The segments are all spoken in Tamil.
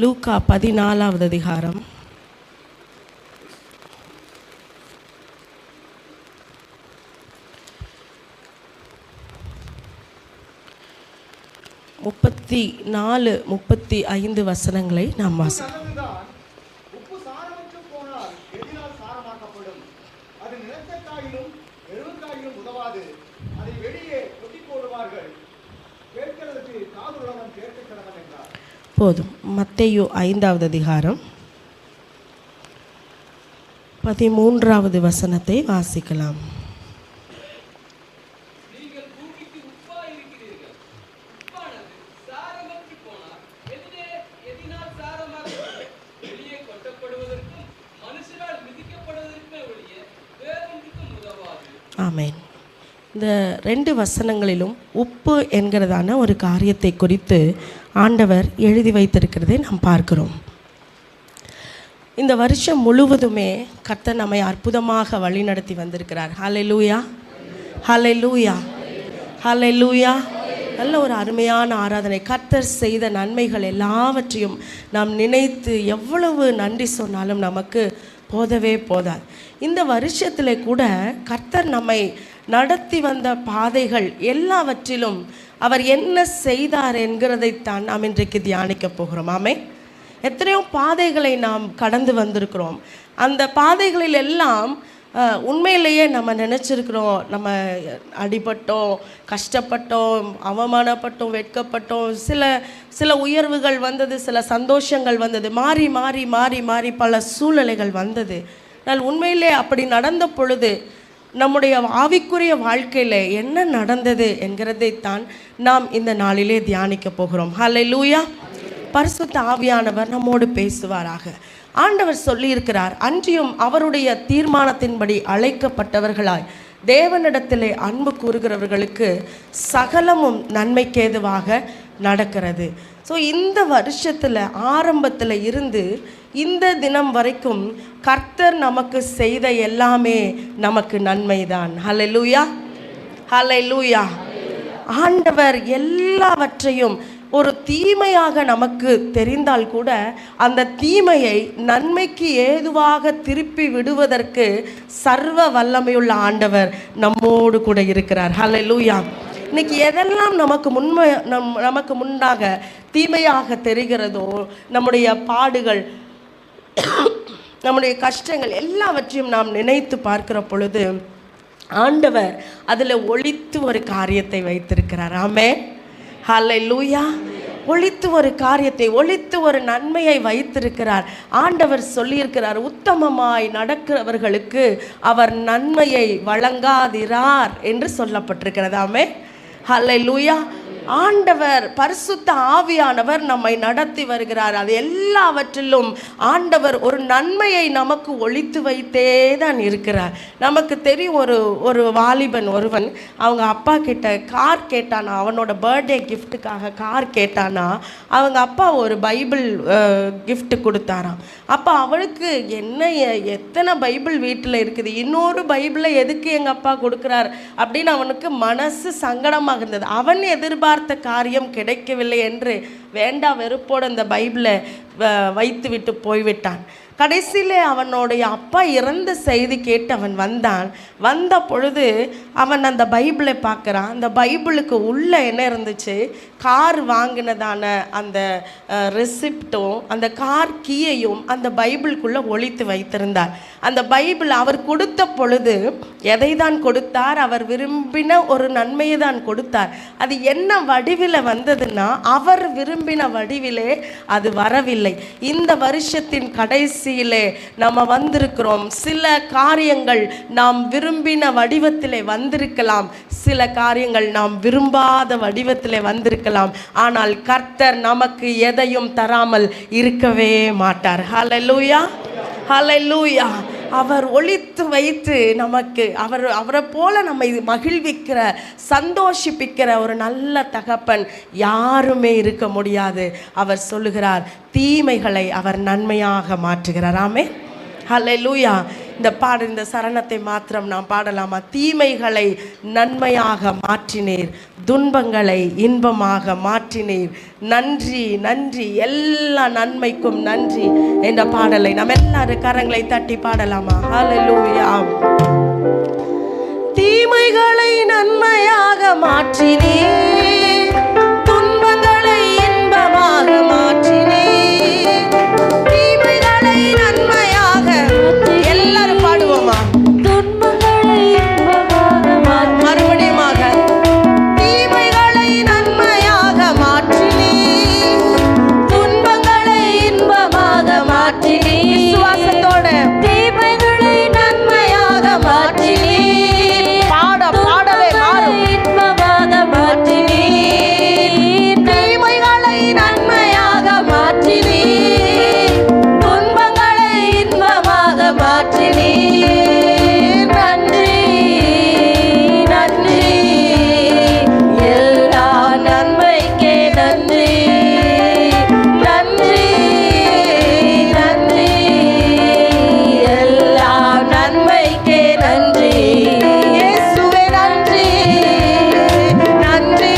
லூக்கா 14வது அதிகாரம் 34, 35 வசனங்களை நாம் வாசிக்கலாம். போதும். மத்தேயு 5வது அதிகாரம் 13வது வசனத்தை வாசிக்கலாம். ஆமென். இந்த 2 வசனங்களிலும் உப்பு என்கிறதான ஒரு காரியத்தை குறித்து ஆண்டவர் எழுதி வைத்திருக்கிறதை நாம் பார்க்கிறோம். இந்த வருஷம் முழுவதுமே கர்த்தர் நம்மை அற்புதமாக வழிநடத்தி வந்திருக்கிறார். ஹல்லேலூயா, ஹல்லேலூயா, ஹல்லேலூயா. நல்ல ஒரு அருமையான ஆராதனை. கர்த்தர் செய்த நன்மைகள் எல்லாவற்றையும் நாம் நினைத்து எவ்வளவு நன்றி சொன்னாலும் நமக்கு போதவே போதாது. இந்த வருஷத்தில் கூட கர்த்தர் நம்மை நடத்தி வந்த பாதைகள் எல்லாவற்றிலும் அவர் என்ன செய்தார் என்கிறதைத்தான் நாம் இன்றைக்கு தியானிக்க போகிறோம். ஆமே. எத்தனையோ பாதைகளை நாம் கடந்து வந்திருக்கிறோம். அந்த பாதைகளில் எல்லாம் உண்மையிலேயே நம்ம நினச்சிருக்கிறோம், நம்ம அடிபட்டோம், கஷ்டப்பட்டோம், அவமானப்பட்டோம், வெட்கப்பட்டோம், சில உயர்வுகள் வந்தது, சில சந்தோஷங்கள் வந்தது, மாறி மாறி மாறி மாறி பல சூழ்நிலைகள் வந்தது. ஆனால் உண்மையிலே அப்படி நடந்த பொழுது நம்முடைய ஆவிக்குரிய வாழ்க்கையில் என்ன நடந்தது என்கிறதைத்தான் நாம் இந்த நாளிலே தியானிக்க போகிறோம். ஹல்லேலூயா. பரிசுத்த ஆவியானவர் நம்மோடு பேசுவாராக. ஆண்டவர் சொல்லியிருக்கிறார், அன்றியும் அவருடைய தீர்மானத்தின்படி அழைக்கப்பட்டவர்களாய் தேவனிடத்திலே அன்பு கூறுகிறவர்களுக்கு சகலமும் நன்மைக்கேதுவாக நடக்கிறது. ஸோ இந்த வருஷத்தில் ஆரம்பத்தில் இருந்து இந்த தினம் வரைக்கும் கர்த்தர் நமக்கு செய்த எல்லாமே நமக்கு நன்மைதான். ஹல்லேலூயா, ஹல்லேலூயா. ஆண்டவர் எல்லாவற்றையும் ஒரு தீமையாக நமக்கு தெரிந்தால் கூட அந்த தீமையை நன்மைக்கு ஏதுவாக திருப்பி விடுவதற்கு சர்வ வல்லமையுள்ள ஆண்டவர் நம்மோடு கூட இருக்கிறார். ஹல்லேலூயா. இன்னைக்கு எதெல்லாம் நமக்கு முன்னாக தீமையாக தெரிகிறதோ, நம்முடைய பாடுகள், நம்முடைய கஷ்டங்கள் எல்லாவற்றையும் நாம் நினைத்து பார்க்கிற பொழுது ஆண்டவர் அதில் ஒளித்து ஒரு காரியத்தை வைத்திருக்கிறார். ஆமென், ஹல்லேலூயா. ஒளித்து ஒரு காரியத்தை, ஒளித்து ஒரு நன்மையை வைத்திருக்கிறார். ஆண்டவர் சொல்லியிருக்கிறார், உத்தமமாய் நடக்கிறவர்களுக்கு அவர் நன்மையை வழங்காதிரார் என்று சொல்லப்பட்டிருக்கிறது. ஆமென், ஹல்லேலூயா. ஆண்டவர் பரிசுத்த ஆவியானவர் நம்மை நடத்தி வருகிறார். அது எல்லாவற்றிலும் ஆண்டவர் ஒரு நன்மையை நமக்கு ஒளித்து வைத்தே தான் இருக்கிறார். நமக்கு தெரியும், ஒரு வாலிபன் ஒருவன் அவங்க அப்பா கிட்ட கார் கேட்டானா, அவனோட பர்த்டே கிஃப்ட்டுக்காக கார் கேட்டானா, அவங்க அப்பா ஒரு பைபிள் கிஃப்ட் கொடுத்தாராம். அப்போ அவளுக்கு என்ன, எத்தனை பைபிள் வீட்டில் இருக்குது, இன்னொரு பைபிளை எதுக்கு எங்கள் அப்பா கொடுக்குறார் அப்படின்னு அவனுக்கு மனசு சங்கடமாக இருந்தது. அவன் எதிர்பார்த்த காரியம் கிடைக்கவில்லை என்று வேண்டா வெறுப்போடு அந்த பைபிளை வைத்து விட்டு போய்விட்டான். கடைசியில் அவனுடைய அப்பா இறந்த செய்தி கேட்டு அவன் வந்த பொழுது அவன் அந்த பைபிளை பார்க்குறான். அந்த பைபிளுக்கு உள்ளே என்ன இருந்துச்சு, கார் வாங்கினதான அந்த ரெசிப்டும் அந்த கார் கீயையும் அந்த பைபிளுக்குள்ளே ஒளித்து வைத்திருந்தார். அந்த பைபிள் அவர் கொடுத்த பொழுது எதை தான் கொடுத்தார், அவர் விரும்பின ஒரு நன்மையை தான் கொடுத்தார். அது என்ன வடிவில் வந்ததுன்னா அவர் விரும்பின வடிவிலே அது வரவில்லை. இந்த வருஷத்தின் கடைசியிலே நம்ம வந்திருக்கிறோம். சில காரியங்கள் நாம் விரும்பின வடிவத்திலே வந்திருக்கலாம், சில காரியங்கள் நாம் விரும்பாத வடிவத்திலே வந்திருக்கலாம். ஆனால் கர்த்தர் நமக்கு எதையும் தராமல் இருக்கவே மாட்டார். ஹல்லேலூயா, ஹல்லேலூயா. அவர் ஒளித்து வைத்து நமக்கு அவரை போல நம்மை மகிழ்விக்கிற, சந்தோஷிப்பிக்கிற ஒரு நல்ல தகப்பன் யாருமே இருக்க முடியாது. அவர் சொல்லுகிறார், தீமைகளை அவர் நன்மையாக மாற்றுகிறார். ஆமென், ஹல்லேலூயா. இந்த சரணத்தை மாத்திரம் நாம் பாடலாமா? தீமைகளை நன்மையாக மாற்றினீர், துன்பங்களை இன்பமாக மாற்றினீர். நன்றி நன்றி, எல்லா நன்மைக்கும் நன்றி என்ற பாடலை நம்ம எல்லாரும் கரங்களை தட்டி பாடலாமா? ஹல்லேலூயா. தீமைகளை நன்மையாக மாற்றினீர், துன்பங்களை இன்பமாக மாற்றினீர். தீமைகளை நன்மையாக, எல்லாரும் பாடுவோமா? துன்பங்களை இன்பமாக, மறுபடியுமாக தீமைகளை நன்மையாக மாற்றினீர், துன்பங்களை இன்பமாக மாற்றினீர். விசுவாசத்தோட தீமைகளை நன்மையாக மாற்றினீர். பாடவே மாறும். இன்பமாக மாற்றினீர், தீமைகளை நன்மையாக மாற்றினீர், துன்பங்களை இன்பமாக மாற்றினீர். நன்றி நன்றி, எல்லா நன்மைக்கே நன்றி. நன்றி நன்றி, எல்லா நன்மைக்கே நன்றி. இயேசுவே நன்றி நன்றி,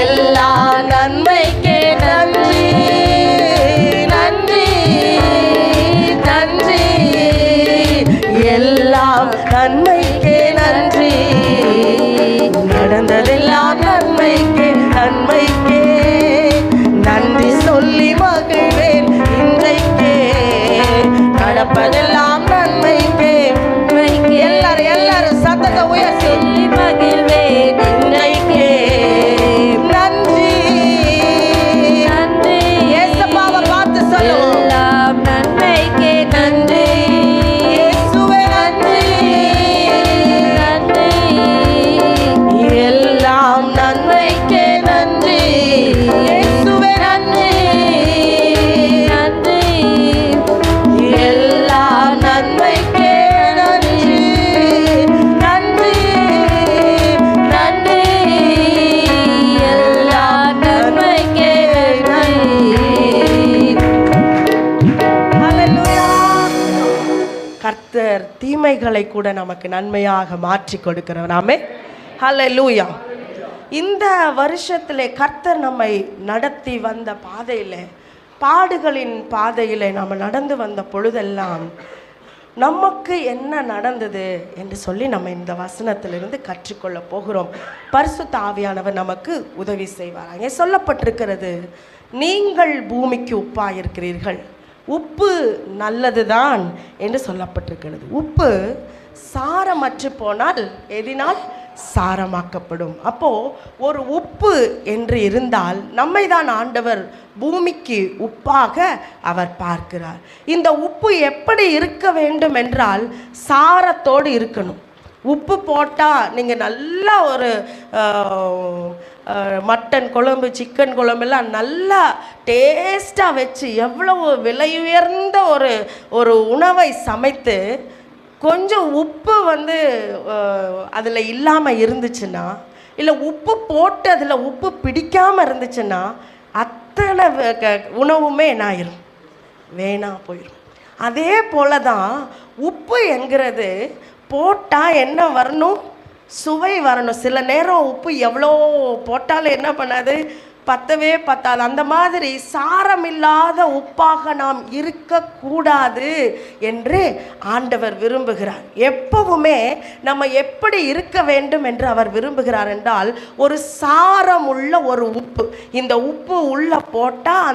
எல்லா நன்மைக்கே நன்றி. நன்றி நன்றி, எல்லாம் நன்மைக்கே நன்றி. நடந்ததெல்லாம் நன்மைக்கே நன்மைக்கே, நன்றி சொல்லி மகிழ்வேன் இன்றைக்கே. நடப்பதெல்லாம் நன்மைக்கே. எல்லாரும் எல்லாரும் சத்தத்தை உயர்த்தி சொல்லி மகிழ்வேன் இன்றைக்கே. நன்றி நன்றி, இயேசுவை பார்த்து சொல்லுவோம். எல்லாம் நன்மைக்கே நன்றி. இயேசுவே நன்றி நன்றி, எல்லாம் நன்மைக்கே நன்றி. இயேசுவே நன்றி நன்றி, எல்லாம் நன்மைக்கே நன்றி. நன்றி நன்றி, எல்லாம் நன்மைக்கே நன்றி. ஹல்லேலூயா. கர்த்தர் தீமைகளை கூட நமக்கு நன்மையாக மாற்றி கொடுக்கிறவர். ஆமென். ஹல்லேலூயா. இந்த வருஷத்திலே கர்த்தர் நம்மை நடத்தி வந்த பாதையில், பாடுகளின் பாதையில் நம்ம நடந்து வந்த பொழுதெல்லாம் நமக்கு என்ன நடந்தது என்று சொல்லி நம்ம இந்த வசனத்திலிருந்து கற்றுக்கொள்ள போகிறோம். பரிசுத்த ஆவியானவர் நமக்கு உதவி செய்வார். அங்கே சொல்லப்பட்டிருக்கிறது, நீங்கள் பூமிக்கு உப்பாக இருக்கிறீர்கள், உப்பு நல்லதுதான் என்று சொல்லப்பட்டிருக்கிறது. உப்பு சாரமற்று போனால் எதினால் சாரமாக்கப்படும். அப்போ ஒரு உப்பு என்று இருந்தால் நம்மை தான் ஆண்டவர் பூமிக்கு உப்பாக அவர் பார்க்கிறார். இந்த உப்பு எப்படி இருக்க வேண்டும் என்றால் சாரத்தோடு இருக்கணும். உப்பு போட்டால் நீங்கள் நல்லா ஒரு மட்டன் குழம்பு, சிக்கன் குழம்பெல்லாம் நல்லா டேஸ்ட்டாக வச்சு எவ்வளவு விலை உயர்ந்த ஒரு உணவை சமைத்து கொஞ்சம் உப்பு அதில் இல்லாமல் இருந்துச்சுன்னா, இல்லை உப்பு போட்டு அதில் உப்பு பிடிக்காமல் இருந்துச்சுன்னா, அத்தனை உணவுமே என்ன ஆயிரும்? வேணா போயிடும். அதே போல தான் உப்பு என்கிறது போட்டால் என்ன வரணும்? சுவை வரணும். சில நேரம் உப்பு எவ்வளோ போட்டாலும் என்ன பண்ணாது? பத்தவே பத்தாது. அந்த மாதிரி சாரமில்லாத உப்பாக நாம் இருக்கக்கூடாது என்று ஆண்டவர் விரும்புகிறார். எப்பவுமே நம்ம எப்படி இருக்க வேண்டும் என்று அவர் விரும்புகிறார் என்றால், ஒரு சாரமுள்ள ஒரு உப்பு. இந்த உப்பு உள்ள போட்டால்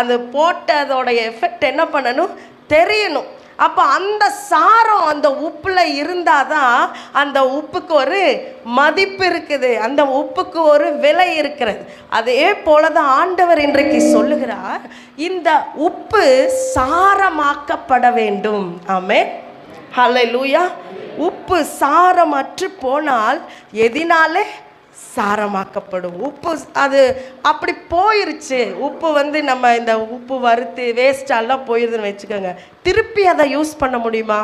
அந்த போட்டதோடைய எஃபெக்ட் என்ன பண்ணணும்? தெரியணும். அப்போ அந்த சாரம் அந்த உப்பில் இருந்தால் தான் அந்த உப்புக்கு ஒரு மதிப்பு இருக்குது, அந்த உப்புக்கு ஒரு விலை இருக்கிறது. அதே போல தான் ஆண்டவர் இன்றைக்கு சொல்லுகிறார், இந்த உப்பு சாரமாக்கப்பட வேண்டும். ஆமென். ஹல்லேலூயா. உப்பு சாரமற்று போனால் எதினாலே சாரமாக்கப்படும்? உப்பு அது அப்படி போயிருச்சு. உப்பு நம்ம இந்த உப்பு வறுத்து வேஸ்டாலாம் போயிருதுன்னு வச்சுக்கோங்க, திருப்பி அதை யூஸ் பண்ண முடியுமா?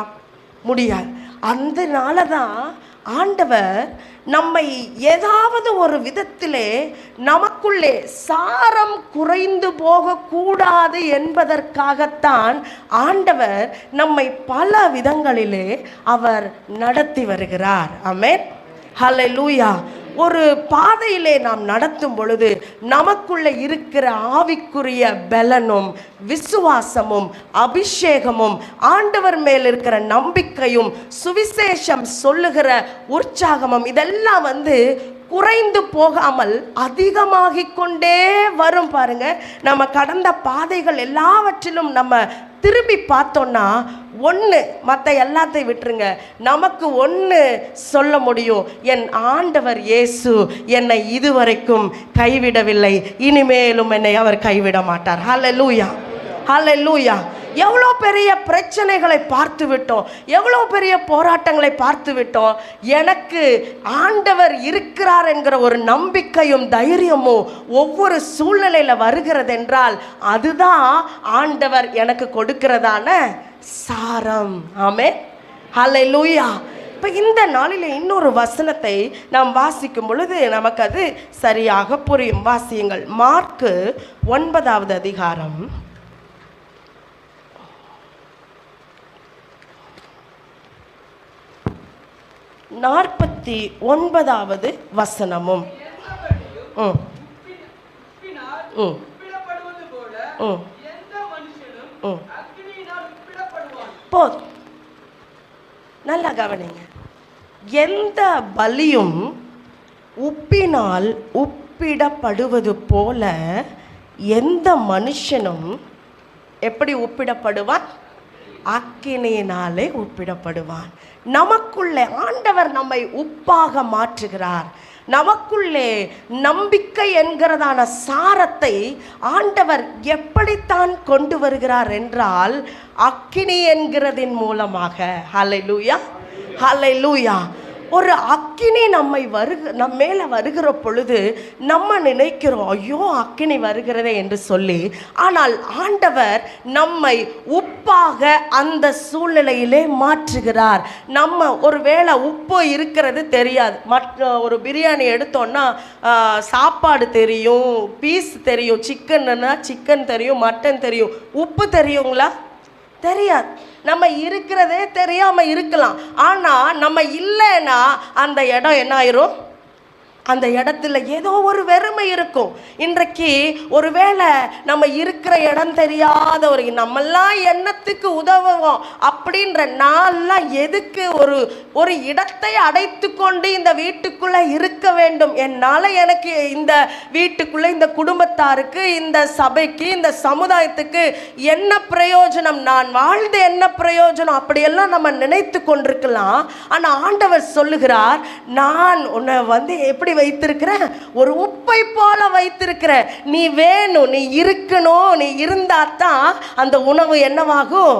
முடியாது. அதனால தான் ஆண்டவர் நம்மை ஏதாவது ஒரு விதத்திலே நமக்குள்ளே சாரம் குறைந்து போகக்கூடாது என்பதற்காகத்தான் ஆண்டவர் நம்மை பல விதங்களிலே அவர் நடத்தி வருகிறார். ஆமென். ஹல்லேலூயா. ஒரு பாதையிலே நாம் நடத்தும் பொழுது நமக்குள்ள இருக்கிற ஆவிக்குரிய பலனும் விசுவாசமும் அபிஷேகமும் ஆண்டவர் மேல் இருக்கிற நம்பிக்கையும் சுவிசேஷம் சொல்லுகிற உற்சாகமும் இதெல்லாம் குறைந்து போகாமல் அதிகமாகிக் கொண்டே வரும். பாருங்க, நம்ம கடந்த பாதைகள் எல்லாவற்றிலும் நம்ம திரும்பி பார்த்தோன்னா ஒன்று, மற்ற எல்லாத்தையும் விட்டுருங்க, நமக்கு ஒன்று சொல்ல முடியும், என் ஆண்டவர் இயேசு என்னை இதுவரைக்கும் கைவிடவில்லை, இனிமேலும் என்னை அவர் கைவிட மாட்டார். ஹல்லேலூயா, ஹல்லேலூயா. எவ்வளோ பெரிய பிரச்சனைகளை பார்த்து விட்டோம், எவ்வளோ பெரிய போராட்டங்களை பார்த்து விட்டோம். எனக்கு ஆண்டவர் இருக்கிறார் என்கிற ஒரு நம்பிக்கையும் தைரியமும் ஒவ்வொரு சூழ்நிலையில் வருகிறது என்றால் அதுதான் ஆண்டவர் எனக்கு கொடுக்கிறதான சாரம். ஆமென், ஹல்லேலூயா. இப்போ இந்த நாளில் இன்னொரு வசனத்தை நாம் வாசிக்கும் பொழுது நமக்கு அது சரியாக புரியும். வாசியுங்கள். மார்க்கு 9வது அதிகாரம் 49வது வசனமும் போதும். நல்லா கவனிங்க. எந்த பலியும் உப்பினால் உப்பிடப்படுவது போல எந்த மனுஷனும் எப்படி உப்பிடப்படுவான்? அக்கினியினாலே ஒப்பிடப்படுவான். நமக்குள்ளே ஆண்டவர் நம்மை உப்பாக மாற்றுகிறார். நமக்குள்ளே நம்பிக்கை என்கிறதான சாரத்தை ஆண்டவர் எப்படித்தான் கொண்டு வருகிறார் என்றால் அக்கினி என்கிறதின் மூலமாக. ஹல்லேலூயா, ஹல்லேலூயா. ஒரு அக்கினி நம் மேலே வருகிற பொழுது நம்ம நினைக்கிறோம், ஐயோ அக்கினி வருகிறதே என்று சொல்லி. ஆனால் ஆண்டவர் நம்மை உப்பாக அந்த சூழ்நிலையிலே மாற்றுகிறார். நம்ம ஒருவேளை உப்பு இருக்கிறது தெரியாது. ஒரு பிரியாணி எடுத்தோன்னா சாப்பாடு தெரியும், பீஸ் தெரியும், சிக்கன்னா சிக்கன் தெரியும், மட்டன் தெரியும், உப்பு தெரியுங்களா? தெரியாது. நம்ம இருக்கிறதே தெரியாமல் இருக்கலாம். ஆனால் நம்ம இல்லைன்னா அந்த இடம் என்ன ஆயிரும்? அந்த இடத்துல ஏதோ ஒரு வெறுமை இருக்கும். இன்றைக்கு ஒருவேளை நம்ம இருக்கிற இடம் தெரியாத ஒரு நம்மெல்லாம் எண்ணத்துக்கு உதவுவோம் அப்படின்ற நாள்லாம் எதுக்கு ஒரு இடத்தை அடைத்து கொண்டு இந்த வீட்டுக்குள்ளே இருக்க வேண்டும்? என்னால் எனக்கு இந்த வீட்டுக்குள்ளே இந்த குடும்பத்தாருக்கு இந்த சபைக்கு இந்த சமுதாயத்துக்கு என்ன பிரயோஜனம்? நான் வாழ்ந்து என்ன பிரயோஜனம்? அப்படியெல்லாம் நம்ம நினைத்து கொண்டிருக்கலாம். ஆனால் ஆண்டவர் சொல்லுகிறார், நான் உன்னை எப்படி வைத்திருக்கிறேன்? ஒரு உப்பை போல வைத்திருக்கிறேன். நீ வேணும், நீ இருக்கணும், நீ இருந்தாதான் அந்த உணவு என்னவாகும்?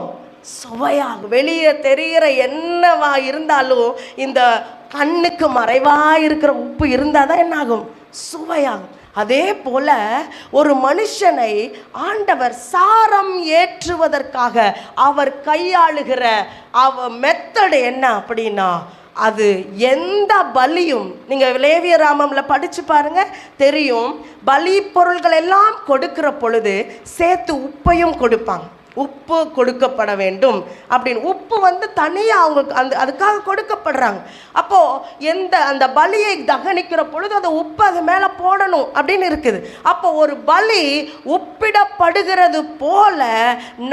சுவையாகும். வெளியே தெரிகிற என்னவா இருந்தாலும் இந்த கண்ணுக்கு மறைவாக இருக்கிற உப்பு இருந்தால் தான் என்னாகும்? சுவையாகும். அதே போல ஒரு மனுஷனை ஆண்டவர் சாரம் ஏற்றுவதற்காக அவர் கையாளுகிற மெத்தடு என்ன அப்படின்னா, அது எந்த பலியும் நீங்கள் லேவியராமம்ல படித்து பாருங்க தெரியும். பலி பொருள்கள் எல்லாம் கொடுக்கிற பொழுது சேர்த்து உப்பையும் கொடுப்பாங்க. உப்பு கொடுக்கப்பட வேண்டும் அப்படின்னு உப்பு தனியாக அவங்க அதுக்காக கொடுக்கப்படுறாங்க. அப்போது அந்த பலியை தகனிக்கிற பொழுது அந்த உப்பு அது மேலே போடணும் அப்படின்னு இருக்குது. அப்போ ஒரு பலி உப்பிடப்படுகிறது போல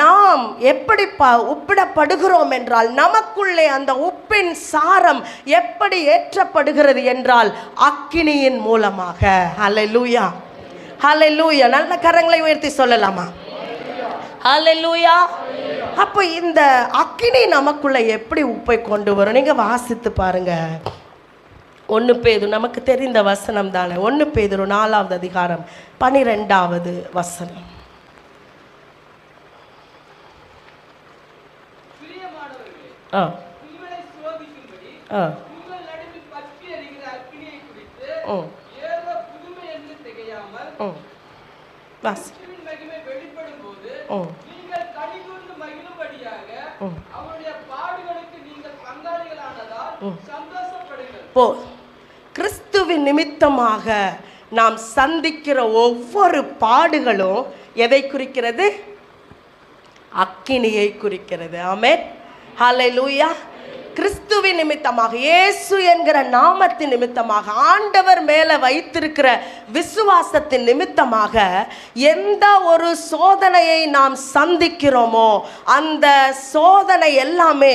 நாம் எப்படி உப்பிடப்படுகிறோம் என்றால் நமக்குள்ளே அந்த உப்பின் சாரம் எப்படி ஏற்றப்படுகிறது என்றால் அக்கினியின் மூலமாக. ஹல்லேலூயா, ஹல்லேலூயா. நல்ல கரங்களை உயர்த்தி சொல்லலாமா? ஹல்லேலூயா. அப்போ இந்த அக்கினி நமக்குள்ள எப்படி உப்பை கொண்டு வரும்? நீங்க வாசித்து பாருங்க. 1 பேதுரு, நமக்கு தெரிந்த வசனம் தானே. 1 பேதுரு 4வது அதிகாரம் 12வது வசனம். கிறிஸ்துவின் நிமித்தமாக நாம் சந்திக்கிற ஒவ்வொரு பாடுகளும் எதை குறிக்கிறது? அக்கினியை குறிக்கிறது. ஆமென், ஹல்லேலூயா. கிறிஸ்துவின் நிமித்தமாக, இயேசு என்கிற நாமத்தின் நிமித்தமாக, ஆண்டவர் மேலே வைத்திருக்கிற விசுவாசத்தின் நிமித்தமாக எந்த ஒரு சோதனையை நாம் சந்திக்கிறோமோ அந்த சோதனை எல்லாமே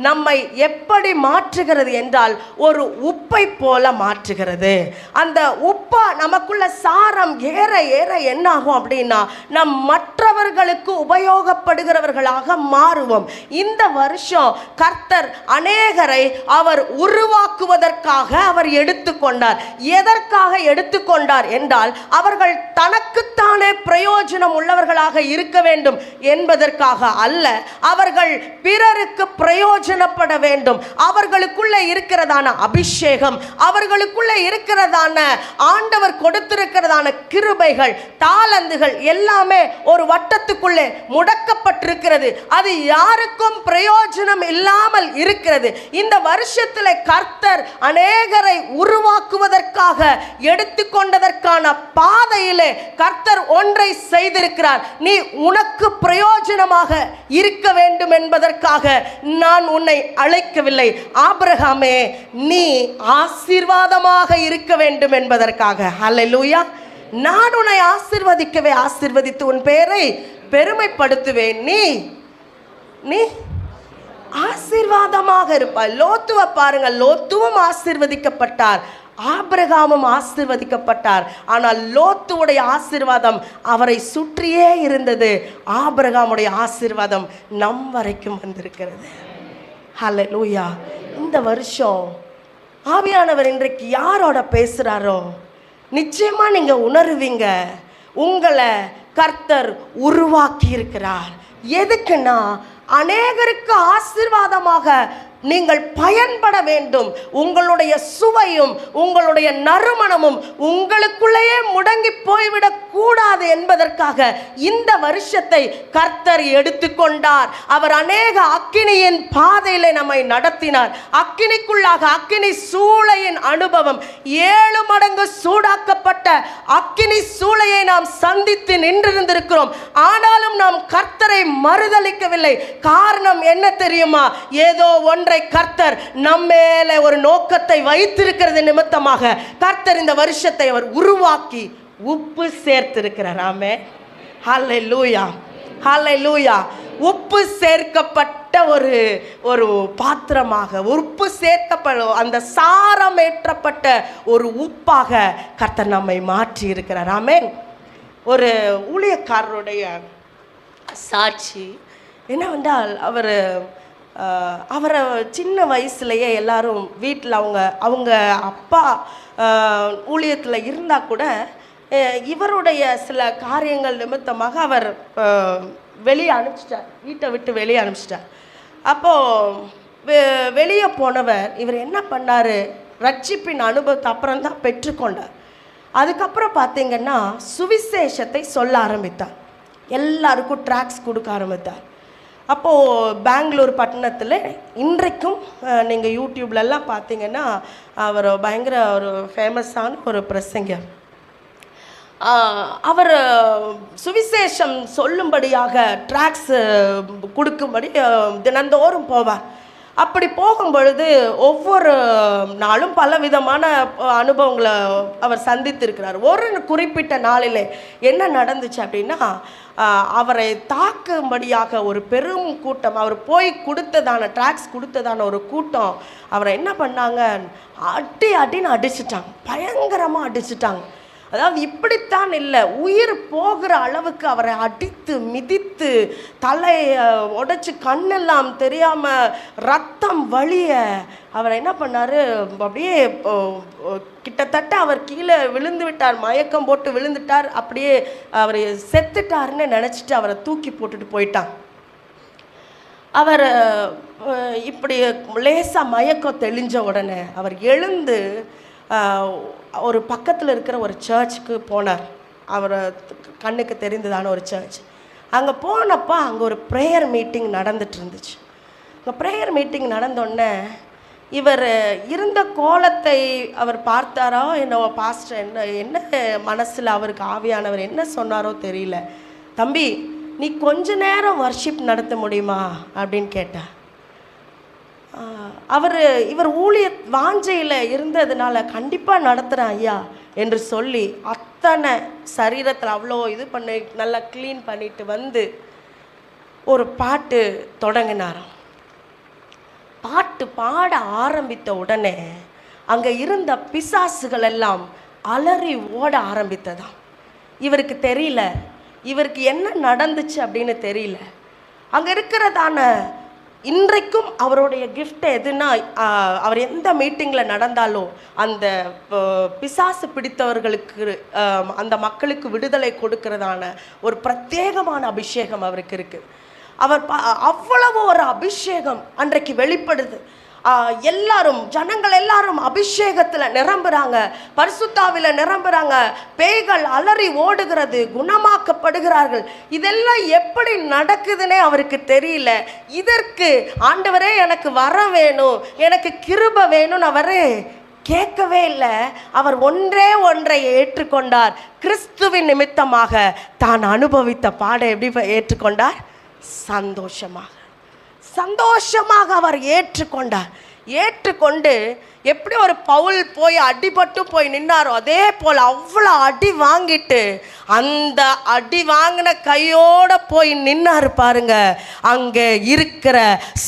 நம்மை எப்படி மாற்றுகிறது என்றால் ஒரு உப்பை போல மாற்றுகிறது. அந்த உப்பா நமக்குள்ள சாரம் ஏற ஏற என்ன ஆகும் அப்படின்னா நம் மற்றவர்களுக்கு உபயோகப்படுகிறவர்களாக மாறுவோம். இந்த வருஷம் கர்த்தர் அநேகரை அவர் உருவாக்குவதற்காக அவர் எடுத்துக்கொண்டார். எதற்காக எடுத்துக்கொண்டார் என்றால் அவர்கள் தனக்குத்தானே பிரயோஜனம் உள்ளவர்களாக இருக்க வேண்டும் என்பதற்காக அல்ல, அவர்கள் பிறருக்கு பிரயோஜனப்பட வேண்டும். அவர்களுக்குள்ள இருக்கிறதான அபிஷேகம், அவர்களுக்குள்ள இருக்கிறதான ஆண்டவர் கொடுத்திருக்கிறதான கிருபைகள், தாளந்துகள் எல்லாமே ஒரு வட்டத்துக்குள்ளே முடக்கப்பட்டிருக்கிறது. அது யாருக்கும் பிரயோஜனம் இல்லாமல் இருக்கிறது. இந்த வருஷத்தில் கர்த்தர் அநேகரை உருவாக்குவதற்காக எடுத்துக்கொண்டதற்கான பாதையிலே கர்த்தர் ஒன்றை செய்திருக்கிறார். நீ உனக்கு பிரயோஜனமாக இருக்க வேண்டும் என்பதற்காக நான் உன்னை அழைக்கவில்லை. ஆபிரகாமே, நீ ஆசீர்வாதமாக இருக்க வேண்டும் என்பதற்காக. ஹல்லேலூயா. நான் உன்னை ஆசீர்வதிக்கவே ஆசீர்வதித்து உன் பெயரை பெருமைப்படுத்துவேன். நீ ஆசீர்வாதமாக இருப்பாய். லோத்துவை பாருங்க, லோத்துவும் ஆசீர்வதிக்கப்பட்டார், ஆபிரகாமும் ஆசீர்வதிக்கப்பட்டார். ஆனால் லோத்துவுடைய ஆசீர்வாதம் அவரை சுற்றியே இருந்தது. ஆபிரகாமுடைய ஆசீர்வாதம் நம் வரைக்கும் வந்திருக்கிறது. ஹல்லேலூயா. இந்த வருஷம் ஆவியானவர் இன்றைக்கு யாரோட பேசுறாரோ நிச்சயமா நீங்க உணர்வீங்க, உங்களை கர்த்தர் உருவாக்கி இருக்கிறார். எதுக்குன்னா அநேகருக்கு ஆசீர்வாதமாக நீங்கள் பயன்பட வேண்டும். உங்களுடைய சுவையும் உங்களுடைய நறுமணமும் உங்களுக்குள்ளேயே முடங்கி போய்விடக் கூடாது என்பதற்காக இந்த வருஷத்தை கர்த்தர் எடுத்துக்கொண்டார். அவர் அநேக அக்கினியின் பாதையிலே நம்மை நடத்தினார். அக்கினிக்குள்ளாக அக்கினி சூளையின் அனுபவம், 7 மடங்கு சூடாக்கப்பட்ட அக்கினி சூளையை நாம் சந்தித்து நின்றிருந்திருக்கிறோம். ஆனாலும் நாம் கர்த்தரை மறுதலிக்கவில்லை. காரணம் என்ன தெரியுமா? ஏதோ ஒன்றை கர்த்தர் நம்மேல ஒரு நோக்கத்தை வைத்திருக்கிறது நிமித்தமாக கர்த்தர் இந்த வருஷத்தை அவர் உருவாக்கி உப்பு சேர்த்திருக்கிறார். ஆமென். ஹல்லேலூயா, ஹல்லேலூயா. உப்பு சேர்க்கப்பட்ட ஒரு பாத்திரமாக, உப்பு சேர்க்கப்பட்ட அந்த சாரமேற்றப்பட்ட ஒரு உப்பாக கர்த்தர் நம்மை மாற்றி இருக்கிறார். ஆமென். ஒரு ஊழியக்காரருடைய சாட்சி என்னவென்றால், அவரை சின்ன வயசுலேயே எல்லாரும் வீட்டில் அவங்க அப்பா ஊழியத்தில் இருந்தால் கூட இவருடைய சில காரியங்கள் நிமித்தமாக அவர் வெளியே அனுப்பிச்சிட்டார், வீட்டை விட்டு வெளியே அனுப்பிச்சிட்டார். அப்போது வெளியே போனவர் இவர் என்ன பண்ணார், ரட்சிப்பின் அனுபவத்தை அப்புறம் தான் பெற்றுக்கொண்டார். அதுக்கப்புறம் பார்த்தீங்கன்னா சுவிசேஷத்தை சொல்ல ஆரம்பித்தார், எல்லாருக்கும் ட்ராக்ஸ் கொடுக்க ஆரம்பித்தார். அப்போது பெங்களூர் பட்டணத்தில் இன்றைக்கும் நீங்கள் யூடியூப்லலாம் பார்த்தீங்கன்னா அவர் பயங்கர ஒரு ஃபேமஸான ஒரு பிரசங்கர். அவர் சுவிசேஷம் சொல்லும்படியாக ட்ராக்ஸ் கொடுக்கும்படி தினந்தோறும் போவார். அப்படி போகும் பொழுது ஒவ்வொரு நாளும் பல விதமான அனுபவங்களை அவர் சந்தித்திருக்கிறார். ஒரு குறிப்பிட்ட நாளில் என்ன நடந்துச்சு அப்படின்னா, அவரை தாக்கும்படியாக ஒரு பெரும் கூட்டம், அவர் போய் கொடுத்ததான ட்ராக்ஸ் கொடுத்ததான ஒரு கூட்டம் அவரை என்ன பண்ணாங்க, அடின்னு அடிச்சிட்டாங்க, பயங்கரமாக அடிச்சிட்டாங்க. அதாவது இப்படித்தான் இல்லை, உயிர் போகிற அளவுக்கு அவரை அடித்து மிதித்து தலையை உடைச்சி கண்ணெல்லாம் தெரியாமல் ரத்தம் வழிய அவரை என்ன பண்ணார், அப்படியே கிட்டத்தட்ட அவர் கீழே விழுந்து விட்டார், மயக்கம் போட்டு விழுந்துட்டார். அப்படியே அவர் செத்துட்டாருன்னு நினச்சிட்டு அவரை தூக்கி போட்டுட்டு போயிட்டான். அவர் இப்படி லேசாக மயக்கம் தெளிஞ்ச உடனே அவர் எழுந்து ஒரு பக்கத்தில் இருக்கிற ஒரு சர்ச்சுக்கு போனார். அவர் கண்ணுக்கு தெரிந்ததான ஒரு சர்ச். அங்கே போனப்போ அங்கே ஒரு ப்ரேயர் மீட்டிங் நடந்துட்டு இருந்துச்சு. அங்கே ப்ரேயர் மீட்டிங் நடந்தோடனே இவர் இருந்த கோலத்தை அவர் பார்த்தாரோ என்னவோ, பாஸ்டர் என்ன மனசில் அவருக்கு ஆவியானவர் என்ன சொன்னாரோ தெரியல, தம்பி நீ கொஞ்ச நேரம் வர்ஷிப் நடத்த முடியுமா அப்படின்னு கேட்டார். இவர் ஊழிய வாஞ்சையில் இருந்ததுனால கண்டிப்பாக நடத்துகிறேன் ஐயா என்று சொல்லி அத்தனை சரீரத்தில் அவ்வளோ இது பண்ணி நல்லா க்ளீன் பண்ணிட்டு வந்து ஒரு பாட்டு தொடங்கினாராம். பாட்டு பாட ஆரம்பித்த உடனே அங்கே இருந்த பிசாசுகள் எல்லாம் அலறி ஓட ஆரம்பித்ததாம். இவருக்கு தெரியல, இவருக்கு என்ன நடந்துச்சு அப்படின்னு தெரியல. அங்கே இருக்கிறதான இன்றைக்கும் அவருடைய கிஃப்ட் எதுனா, அவர் எந்த மீட்டிங்கில் நடந்தாலும் அந்த பிசாசு பிடித்தவர்களுக்கு அந்த மக்களுக்கு விடுதலை கொடுக்கிறதான ஒரு பிரத்யேகமான அபிஷேகம் அவருக்கு இருக்குது. அவர் அவ்வளவு ஒரு அபிஷேகம் அன்றைக்கு வெளிப்படுது. எல்லாரும் ஜனங்கள் எல்லாரும் அபிஷேகத்தில் நிரம்புறாங்க, பரிசுத்தாவில நிரம்புறாங்க, பேய்கள் அலறி ஓடுகிறது, குணமாக்கப்படுகிறார்கள். இதெல்லாம் எப்படி நடக்குதுன்னே அவருக்கு தெரியல. இதற்கு ஆண்டவரே எனக்கு வரம் வேணும், எனக்கு கிருபை வேணும்னு அவரே கேட்கவே இல்லை. அவர் ஒன்றை ஏற்றுக்கொண்டார். கிறிஸ்துவின் நிமித்தமாக தான் அனுபவித்த பாடை எப்படி ஏற்றுக்கொண்டார்? சந்தோஷமாக அவர் ஏற்றுக்கொண்டார். ஏற்றுக்கொண்டு எப்படி ஒரு பவுல் போய் அடிபட்டு போய் நின்னாரோ அதே போல் அவ்வளோ அடி வாங்கிட்டு அந்த அடி வாங்கின கையோட போய் நின்னாரு பாருங்க. அங்கே இருக்கிற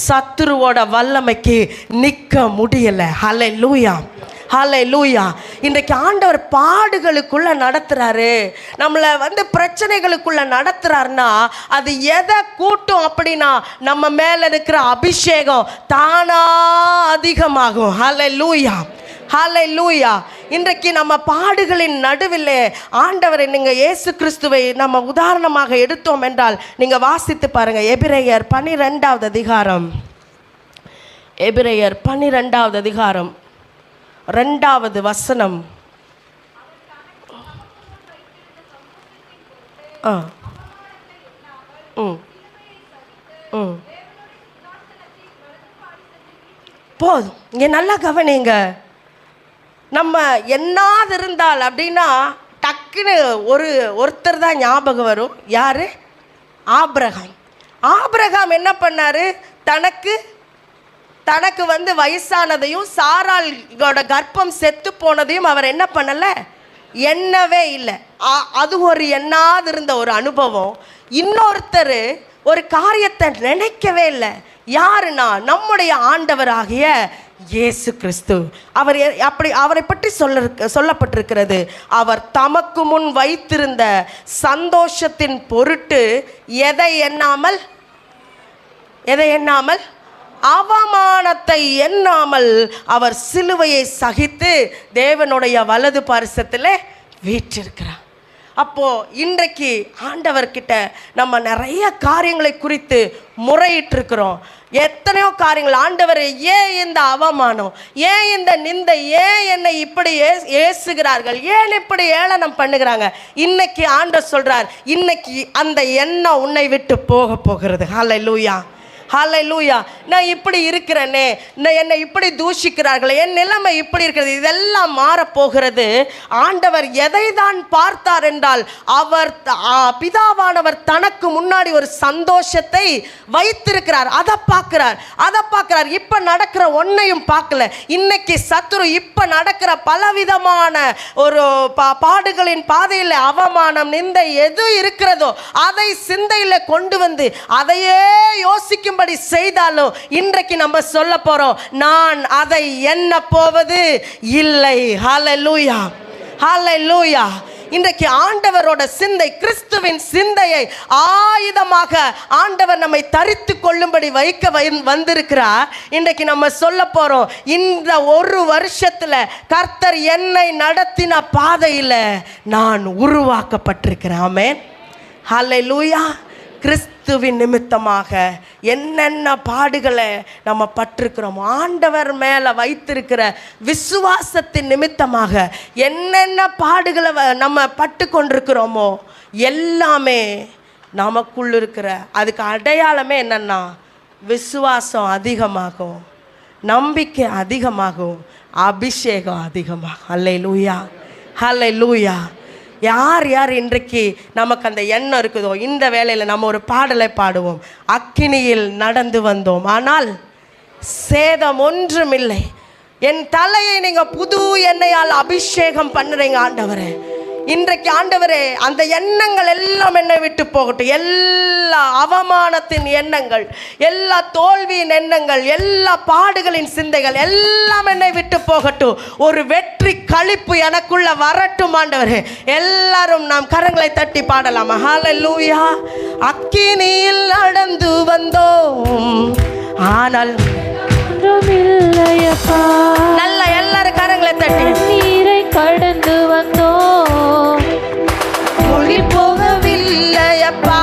சத்துருவோட வல்லமைக்கு நிற்க முடியலை. ஹல்லேலூயா, ஹல்லேலூயா. இன்றைக்கு ஆண்டவர் பாடுகளுக்குள்ள நடத்துறாரு, நம்மளை பிரச்சனைகளுக்குள்ள நடத்துறாருன்னா அது எதை கூட்டும் அப்படின்னா நம்ம மேல இருக்கிற அபிஷேகம் தானா அதிகமாகும். ஹல்லேலூயா, ஹல்லேலூயா. இன்றைக்கு நம்ம பாடுகளின் நடுவில் ஆண்டவரை நீங்கள் இயேசு கிறிஸ்துவை நம்ம உதாரணமாக எடுத்தோம் என்றால் நீங்கள் வாசித்து பாருங்க. எபிரேயர் 12வது அதிகாரம், எபிரேயர் 12வது அதிகாரம் 2வது வசனம். போதும், இங்கே நல்லா கவனிங்க. நம்ம என்னாது இருந்தால் அப்படின்னா டக்குன்னு ஒருத்தர் தான் ஞாபகம் வரும். யாரு? ஆபிரகாம். ஆபிரகாம் என்ன பண்ணாரு? தனக்கு வயசானதையும் சாராளோட கர்ப்பம் செத்து போனதையும் அவர் என்ன பண்ணலை? எண்ணவே இல்லை. அது ஒரு எண்ணாது இருந்த ஒரு அனுபவம். இன்னொருத்தர் ஒரு காரியத்தை நினைக்கவே இல்லை. யாருன்னா நம்முடைய ஆண்டவராகிய இயேசு கிறிஸ்து. அவரை பற்றி சொல்லப்பட்டிருக்கிறது, அவர் தமக்கு முன் வைத்திருந்த சந்தோஷத்தின் பொருட்டு எதை எண்ணாமல் அவமானத்தை எண்ணாமல் அவர் சிலுவையை சகித்து தேவனுடைய வலது பாரிசத்தில் வீற்றிருக்கிறார். அப்போது இன்றைக்கு ஆண்டவர்கிட்ட நம்ம நிறைய காரியங்களை குறித்து முறையிட்டிருக்கிறோம். எத்தனையோ காரியங்கள். ஆண்டவர், ஏன் இந்த அவமானம், ஏன் இந்த நிந்தை, ஏன் என்னை இப்படி ஏசுகிறார்கள், ஏன் இப்படி ஏளனம் பண்ணுகிறாங்க? இன்னைக்கு ஆண்டவர் சொல்கிறார், இன்னைக்கு அந்த எண்ணம் உன்னை விட்டு போகிறது. ஹல்லேலூயா, ஹல்லேலூயா. நான் இப்படி இருக்கிறேனே, என்னை இப்படி தூஷிக்கிறார்களே, என் நிலைமை இப்படி இருக்கிறது, இதெல்லாம் மாறப்போகிறது. ஆண்டவர் எதை தான் பார்த்தார் என்றால், அவர் பிதாவானவர் தனக்கு முன்னாடி ஒரு சந்தோஷத்தை வைத்திருக்கிறார். அதை பார்க்கிறார். இப்போ நடக்கிற ஒன்றையும் பார்க்கல. இன்னைக்கு சத்துரு இப்போ நடக்கிற பலவிதமான ஒரு பாடுகளின் பாதையில் அவமானம், நிந்தை எது இருக்கிறதோ அதை சிந்தையில் கொண்டு வந்து அதையே யோசிக்கும் செய்தாலும் இன்றைக்கு நம்ம சொல்ல போறோம், நான் அதை எண்ண போவது இல்லை. ஹல்லேலூயா, ஹல்லேலூயா. இன்றைக்கு ஆண்டவரோட சிந்தை, கிறிஸ்துவின் சிந்தையை ஆயுதமாக ஆண்டவர் நம்மை தரித்து கொள்ளும்படி வைக்க வந்திருக்கிறார். இன்றைக்கு நம்ம சொல்ல போறோம், இந்த ஒரு வருஷத்துல கர்த்தர் என்னை நடத்தின பாதையில் நான் உருவாக்கப்பட்டிருக்கிறேன். ஆமென், ஹல்லேலூயா. கிறிஸ்துவின் நிமித்தமாக என்னென்ன பாடுகளை நம்ம பட்டிருக்கிறோம், ஆண்டவர் மேலே வைத்திருக்கிற விசுவாசத்தின் நிமித்தமாக என்னென்ன பாடுகளை நம்ம பட்டு கொண்டிருக்கிறோமோ எல்லாமே நமக்குள் இருக்கிற அதுக்கு அடையாளமே என்னன்னா, விசுவாசம் அதிகமாகும், நம்பிக்கை அதிகமாகும், அபிஷேகம் அதிகமாகும். ஹல்லேலூயா, ஹல்லேலூயா. யார் இன்றைக்கு நமக்கு அந்த எண்ணம் இருக்குதோ, இந்த வேளையில் நம்ம ஒரு பாடலை பாடுவோம். அக்கினியில் நடந்து வந்தோம், ஆனால் சேதம் ஒன்றுமில்லை. என் தலையை நீங்கள் புது எண்ணெயால் அபிஷேகம் பண்ணுறீங்க ஆண்டவரே. இன்றைக்கு ஆண்டவரே, அந்த எண்ணங்கள் எல்லாம் என்னை விட்டு போகட்டும். எல்லா அவமானத்தின் எண்ணங்கள், எல்லா தோல்வியின் எண்ணங்கள், எல்லா பாடுகளின் சிந்தைகள் எல்லாம் என்னை விட்டு போகட்டும். ஒரு வெற்றி களிப்பு எனக்குள்ள வரட்டும் ஆண்டவரே. எல்லாரும் நாம் கரங்களை தட்டி பாடலாம். ஹல்லேலூயா. அக்கினியில் நடந்து வந்தோம், ஆனால் நல்ல எல்லாரும் கரங்களை தட்டி. நீரை கடந்து வந்தோம், ஒளி போகவில்லையப்பா.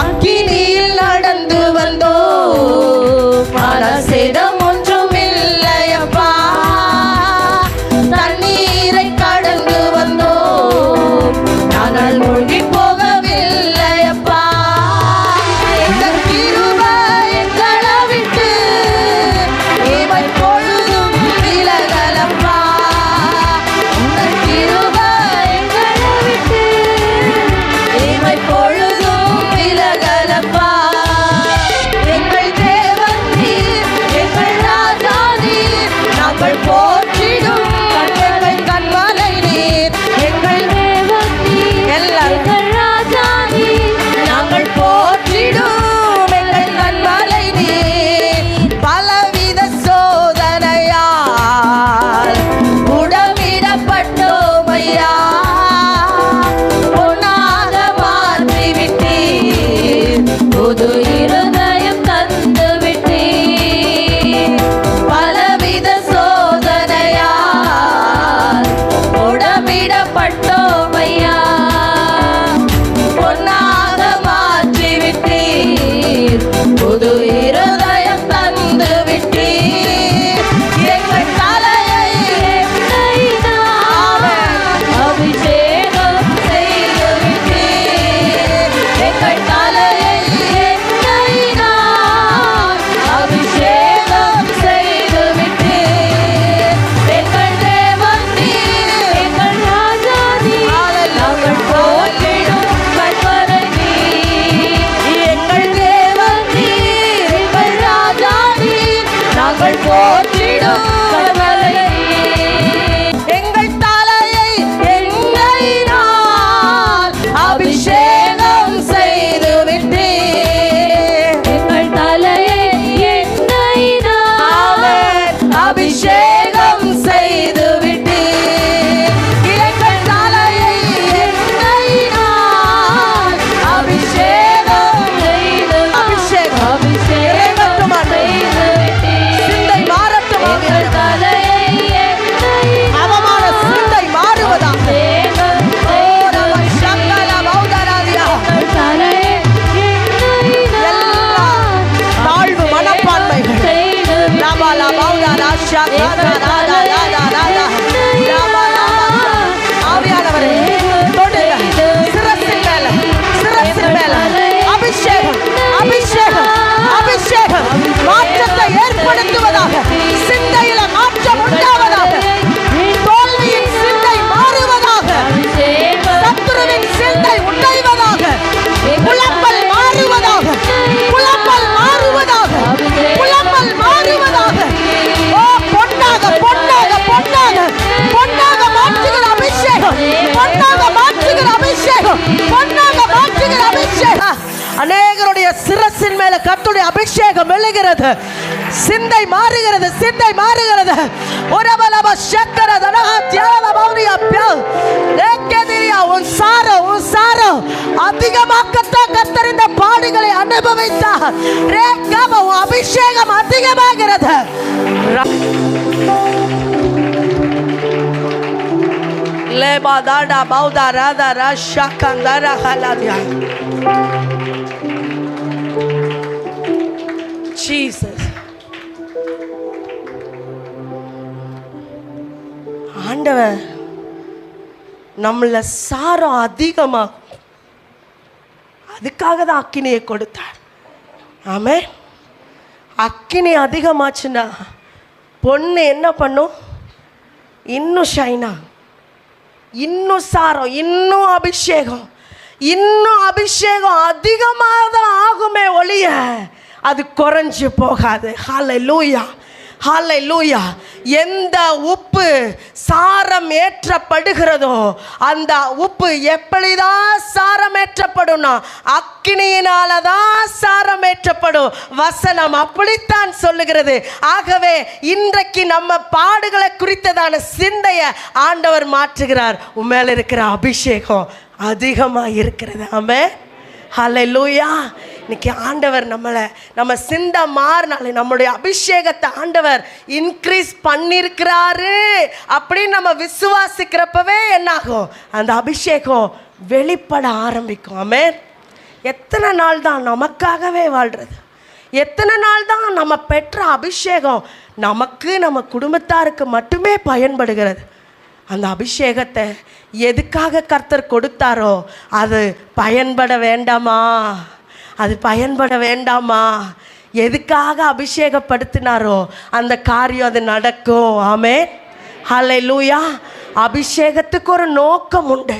அக்கினியில் நடந்து வந்தோம், ஆனால் சேதம் ஒன்றும் இல்லையப்பா. தண்ணீரை கடந்து வந்தோம், ஆனால் ஒளி போகவில்லையப்பா. எங்கள் கிருபை எங்களை விட்டு இவை பொழுதும் விலகலப்பா. உங்கள் கிருபை எங்களை விட்டு இவை பொழுதும் விலகலப்பா. எங்கள் தேவன் நீர், எங்கள் ராஜா நீர், நாங்கள் போற்றிடும் எங்கள் கண்மலை நீர். எங்கள் தேவன் நீர், எல்லாரும் எங்கள் ராஜா நீர், நாங்கள் போற்றிடும் எங்கள் கண்மலை நீர். பலவித சோதனையால் உடமிடப்பட்டோம் ஐயா, பொன்னாக மாற்றிவிட்டீர், புது இருதயம் தந்து விட்டீர். பலவித சோதனையால் உடமிடப்பட்டோம் ஐயா, பொன்னாக மாற்றிவிட்டீர், புது இருதயம் தந்து விட்டீர். எங்கள் தலையை அபிஷேகம் செய்து விட்டீர். எங்கள் தலையை அபிஷேகம் செய்து விட்டீர். எங்கள் தேவன் நீர், எங்கள் ராஜா நீர், நாங்கள் போற்றிடும் கண்மலை நீர். எங்கள் தேவன் நீர், எங்கள் ராஜா நீர், நாங்கள் போற்றிடும் கண்மலை நீர். எங்கள் தலையை எண்ணெயினால் அபிஷேகம் செய்து விட்டீர். எங்கள் தலையை எண்ணெயினால் அபிஷேகம் செய்து விட்டீர். எங்கள் தலையை எண்ணெயினால் அபிஷேகம் செய்து அபிஷேகம் அபிஷேகம் செய்து விட்டீர். சிந்தை மாறட்டும். எங்கள் தலையை எண்ணெயினால் அவமான சிந்தை மாறுவதாக. அபிஷேகம் செய்து சக்கல பௌதராதியா. எங்கள் தலையை எண்ணெயினால் தாழ்வு மனப்பான்மைகள் செய்து லாபாலா பௌதாரா ஷாகாரா ராதா ராதா ராதா லாபாலா ஆவியானவரே தொடுங்க. சிரசின் மேல, சிரசின் மேல அபிஷேகம், அபிஷேகம், அபிஷேகம் மாற்றத்தை ஏற்படுத்துவதாக. சிந்தையில மாற்றம் உண்டாவதாக. தோல்வியின் சிந்தை மாறுவதாக. சத்துருவின் சிந்தை உடைவதாக. புலம்பல் மாறுவதாக. புலம்பல் மாறுவதாக. புலம்பல் மாறுவதாக. ஓ பொன்னாக, பொன்னாக, பொன்னாக, பொன்னாக மாற்றுகிற அபிஷேகம், பொன்னாக மாற்றுகிற அபிஷேகம், பொன்னாக மாற்றுகிற அபிஷேகம். அநேகருடைய சிரசின் மேல கர்த்தருடைய அபிஷேகம் விழுகிறது. சிந்தை மாறுகிறது, சிந்தை மாறுகிறது. ஒரபலப சக்கர தனஹ தியால பௌரியா பியா லேக்கதிரியா. உன் சாரம் அதிகமாக்கத்தான் கர்த்தர் இந்த பாடுகளை அனுபவித்தார். ரேக்கம உன் அபிஷேகம் அதிகமாகிறது. லேபா தாடா பௌதா ராதா ராஷா கந்தரா ஹலாதியா. Jesus. ஆண்டவர் நம்மள சாரம் அதிகமாகும். அதுக்காக தான் அக்கினியை கொடுத்தார். ஆமே. அக்கினி அதிகமாச்சுன்னா பொண்ணு என்ன பண்ணும்? இன்னும் ஷைனா, இன்னும் சாரம், இன்னும் அபிஷேகம், இன்னும் அபிஷேகம் அதிகமாக தான் ஆகுமே ஒழிய அது குறைஞ்சு போகாது. ஹல்லேலூயா, ஹல்லேலூயா. எந்த உப்பு சாரம் ஏற்றப்படுகிறதோ அந்த உப்பு எப்படிதான் சாரம் ஏற்றப்படும்னா அக்கினியினால தான் சாரம் ஏற்றப்படும். வசனம் அப்படித்தான் சொல்லுகிறது. ஆகவே இன்றைக்கு நம்ம பாடுகளை குறித்ததான சிந்தையை ஆண்டவர் மாற்றுகிறார். உண்மையில இருக்கிற அபிஷேகம் அதிகமாக இருக்கிறது. ஆமென், ஹல்லேலூயா. இன்னைக்கு ஆண்டவர் நம்ம சிந்தை மாறினாலே நம்முடைய அபிஷேகத்தை ஆண்டவர் இன்க்ரீஸ் பண்ணியிருக்கிறாரு அப்படின்னு நம்ம விசுவாசிக்கிறப்பவே என்னாகும், அந்த அபிஷேகம் வெளிப்பட ஆரம்பிக்கும். ஆமென். எத்தனை நாள் தான் நமக்காகவே வாழ்கிறது? எத்தனை நாள் தான் நம்ம பெற்ற அபிஷேகம் நமக்கு நம்ம குடும்பத்தாருக்கு மட்டுமே பயன்படுகிறது? அந்த அபிஷேகத்தை எதுக்காக கர்த்தர் கொடுத்தாரோ அது பயன்பட வேண்டாமா? அது பயன்பட வேண்டாமா? எதுக்காக அபிஷேகப்படுத்தினாரோ அந்த காரியம் அது நடக்கும். ஆமென், ஹல்லேலூயா. அபிஷேகத்துக்கு ஒரு நோக்கம் உண்டு.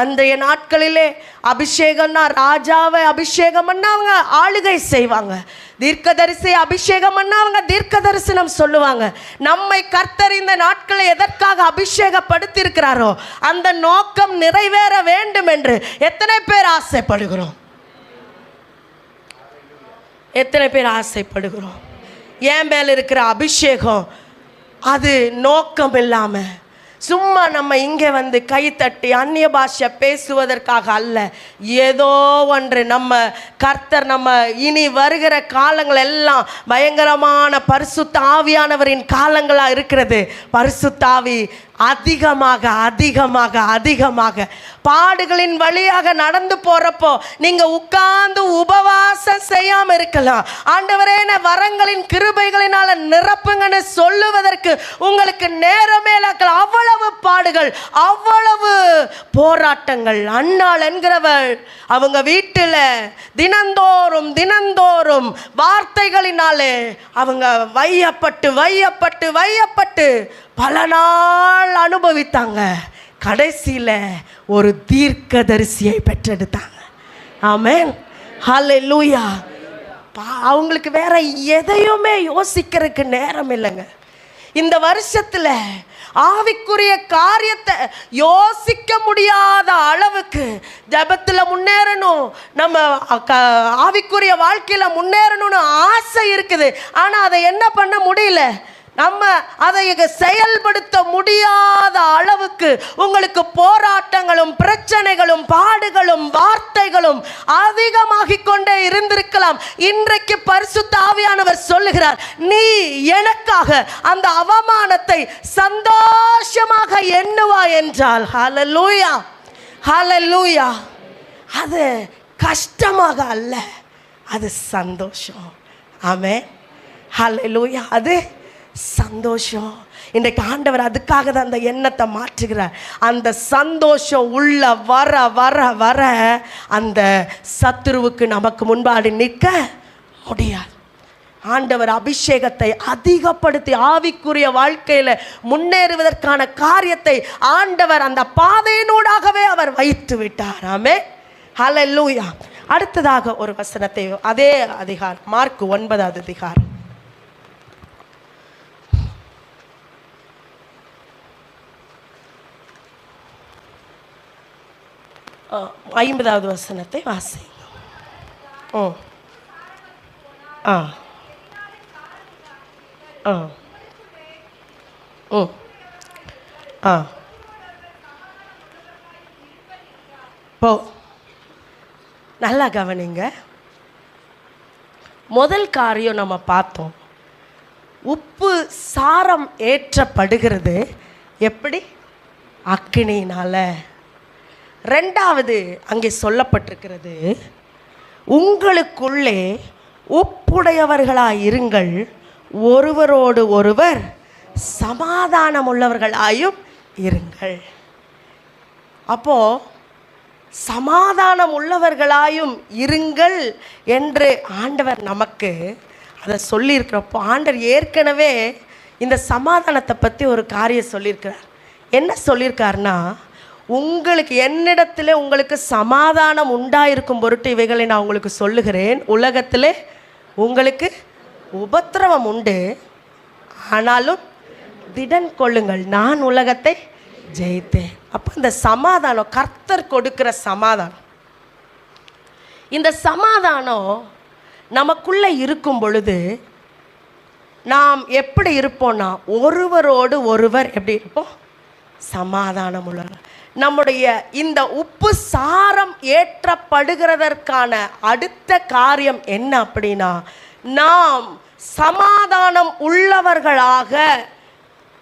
அன்றைய நாட்களிலே அபிஷேகம்னா ராஜாவை அபிஷேகம் பண்ண அவங்க ஆளுகை செய்வாங்க. தீர்க்கதரிசி அபிஷேகம் பண்ண அவங்க தீர்க்க தரிசனம் சொல்லுவாங்க. நம்மை கர்த்தர் இந்த நாட்களை எதற்காக அபிஷேகப்படுத்தி இருக்கிறாரோ அந்த நோக்கம் நிறைவேற வேண்டும் என்று எத்தனை பேர் ஆசைப்படுகிறோம்? எத்தனை பேர் ஆசைப்படுகிறோம்? என் மேல இருக்கிற அபிஷேகம் அது நோக்கம் இல்லாமல் சும்மா நம்ம இங்கே வந்து கை தட்டி அந்நிய பாஷை பேசுவதற்காக அல்ல, ஏதோ ஒன்று நம்ம கர்த்தர் நம்ம இனி வருகிற காலங்கள் எல்லாம் பயங்கரமான பரிசுத்த ஆவியானவரின் காலங்களாக இருக்கிறது. பரிசுத்த ஆவி அதிகமாக அதிகமாக அதிகமாக பாடுகளின் வழியாக நடந்து போறப்போ நீங்க உட்கார்ந்து உபவாசம் செய்யாம இருக்கலாம். ஆண்டவரே வரங்களின் கிருபைகளினால நிரப்புங்கன்னு சொல்லுவதற்கு உங்களுக்கு நேரமே இருக்கலாம். அவ்வளவு பாடுகள், அவ்வளவு போராட்டங்கள். அன்னாள் என்கிறவள் அவங்க வீட்டில் தினந்தோறும் தினந்தோறும் வார்த்தைகளினாலே அவங்க வையப்பட்டு வையப்பட்டு வையப்பட்டு பல நாள் அனுபவித்தாங்க. கடைசியில் ஒரு தீர்க்கதரிசியை பெற்றெடுத்தாங்க. ஆமென், ஹல்லேலூயா. அவங்களுக்கு வேற எதையுமே யோசிக்கிறதுக்கு நேரம் இல்லைங்க. இந்த வருஷத்தில் ஆவிக்குரிய காரியத்தை யோசிக்க முடியாத அளவுக்கு ஜெபத்தில் முன்னேறணும், நம்ம ஆவிக்குரிய வாழ்க்கையில் முன்னேறணும்னு ஆசை இருக்குது. ஆனால் அதை என்ன பண்ண முடியல, நம்ம அதை செயல்படுத்த முடியாத அளவுக்கு உங்களுக்கு போராட்டங்களும் பிரச்சனைகளும் பாடுகளும் வார்த்தைகளும் அதிகமாகிக் கொண்டே இருந்திருக்கலாம். இன்றைக்கு பரிசுத்த ஆவியானவர் சொல்லுகிறார், நீ எனக்காக அந்த அவமானத்தை சந்தோஷமாக எண்ணுவா என்றால், ஹல்லேலூயா ஹல்லேலூயா, அது கஷ்டமாக அல்ல, அது சந்தோஷம். ஆமென், ஹல்லேலூயா, அது சந்தோஷம். இன்றைக்கு ஆண்டவர் அதுக்காக தான் அந்த எண்ணத்தை மாற்றுகிறார். அந்த சந்தோஷம் உள்ள வர வர வர அந்த சத்துருவுக்கு நமக்கு முன்பாடி நிற்க முடியாது. ஆண்டவர் அபிஷேகத்தை அதிகப்படுத்தி ஆவிக்குரிய வாழ்க்கையில் முன்னேறுவதற்கான காரியத்தை ஆண்டவர் அந்த பாதையினூடாகவே அவர் வைத்து விட்டார். ஆமென், ஹல்லேலூயா. அடுத்ததாக ஒரு வசனத்தை, அதே அதிகாரம், மார்க் 9வது அதிகாரம் 50வது வசனத்தை வாசிங்க. நல்லா கவனிங்க. முதல் காரியம் நம்ம பார்த்தோம், உப்பு சாரம் ஏற்றப்படுகிறது எப்படி? அக்கினியினால. ரெண்டாவது அங்கே சொல்லப்பட்டிருக்கிறது, உங்களுக்குள்ளே உப்புடையவர்களாய் இருங்கள், ஒருவரோடு ஒருவர் சமாதானம் உள்ளவர்களாயும் இருங்கள். அப்போ சமாதானம் உள்ளவர்களாயும் இருங்கள் என்று ஆண்டவர் நமக்கு அதை சொல்லியிருக்கிறப்போ, ஆண்டவர் ஏற்கனவே இந்த சமாதானத்தை பற்றி ஒரு காரியம் சொல்லியிருக்கிறார். என்ன சொல்லியிருக்காருன்னா, உங்களுக்கு என்னிடத்தில் உங்களுக்கு சமாதானம் உண்டாயிருக்கும் பொருட்டு இவைகளை நான் உங்களுக்கு சொல்லுகிறேன், உலகத்தில் உங்களுக்கு உபத்திரவம் உண்டு, ஆனாலும் திடன் கொள்ளுங்கள், நான் உலகத்தை ஜெயித்தேன். அப்போ இந்த சமாதானம் கர்த்தர் கொடுக்கிற சமாதானம். இந்த சமாதானம் நமக்குள்ளே இருக்கும் பொழுது நாம் எப்படி இருப்போம்னா, ஒருவரோடு ஒருவர் எப்படி இருப்போம்? சமாதானம் உள்ளவர். நம்முடைய இந்த உப்பு சாரம் ஏற்றப்படுகிறதற்கான அடுத்த காரியம் என்ன அப்படின்னா, நாம் சமாதானம் உள்ளவர்களாக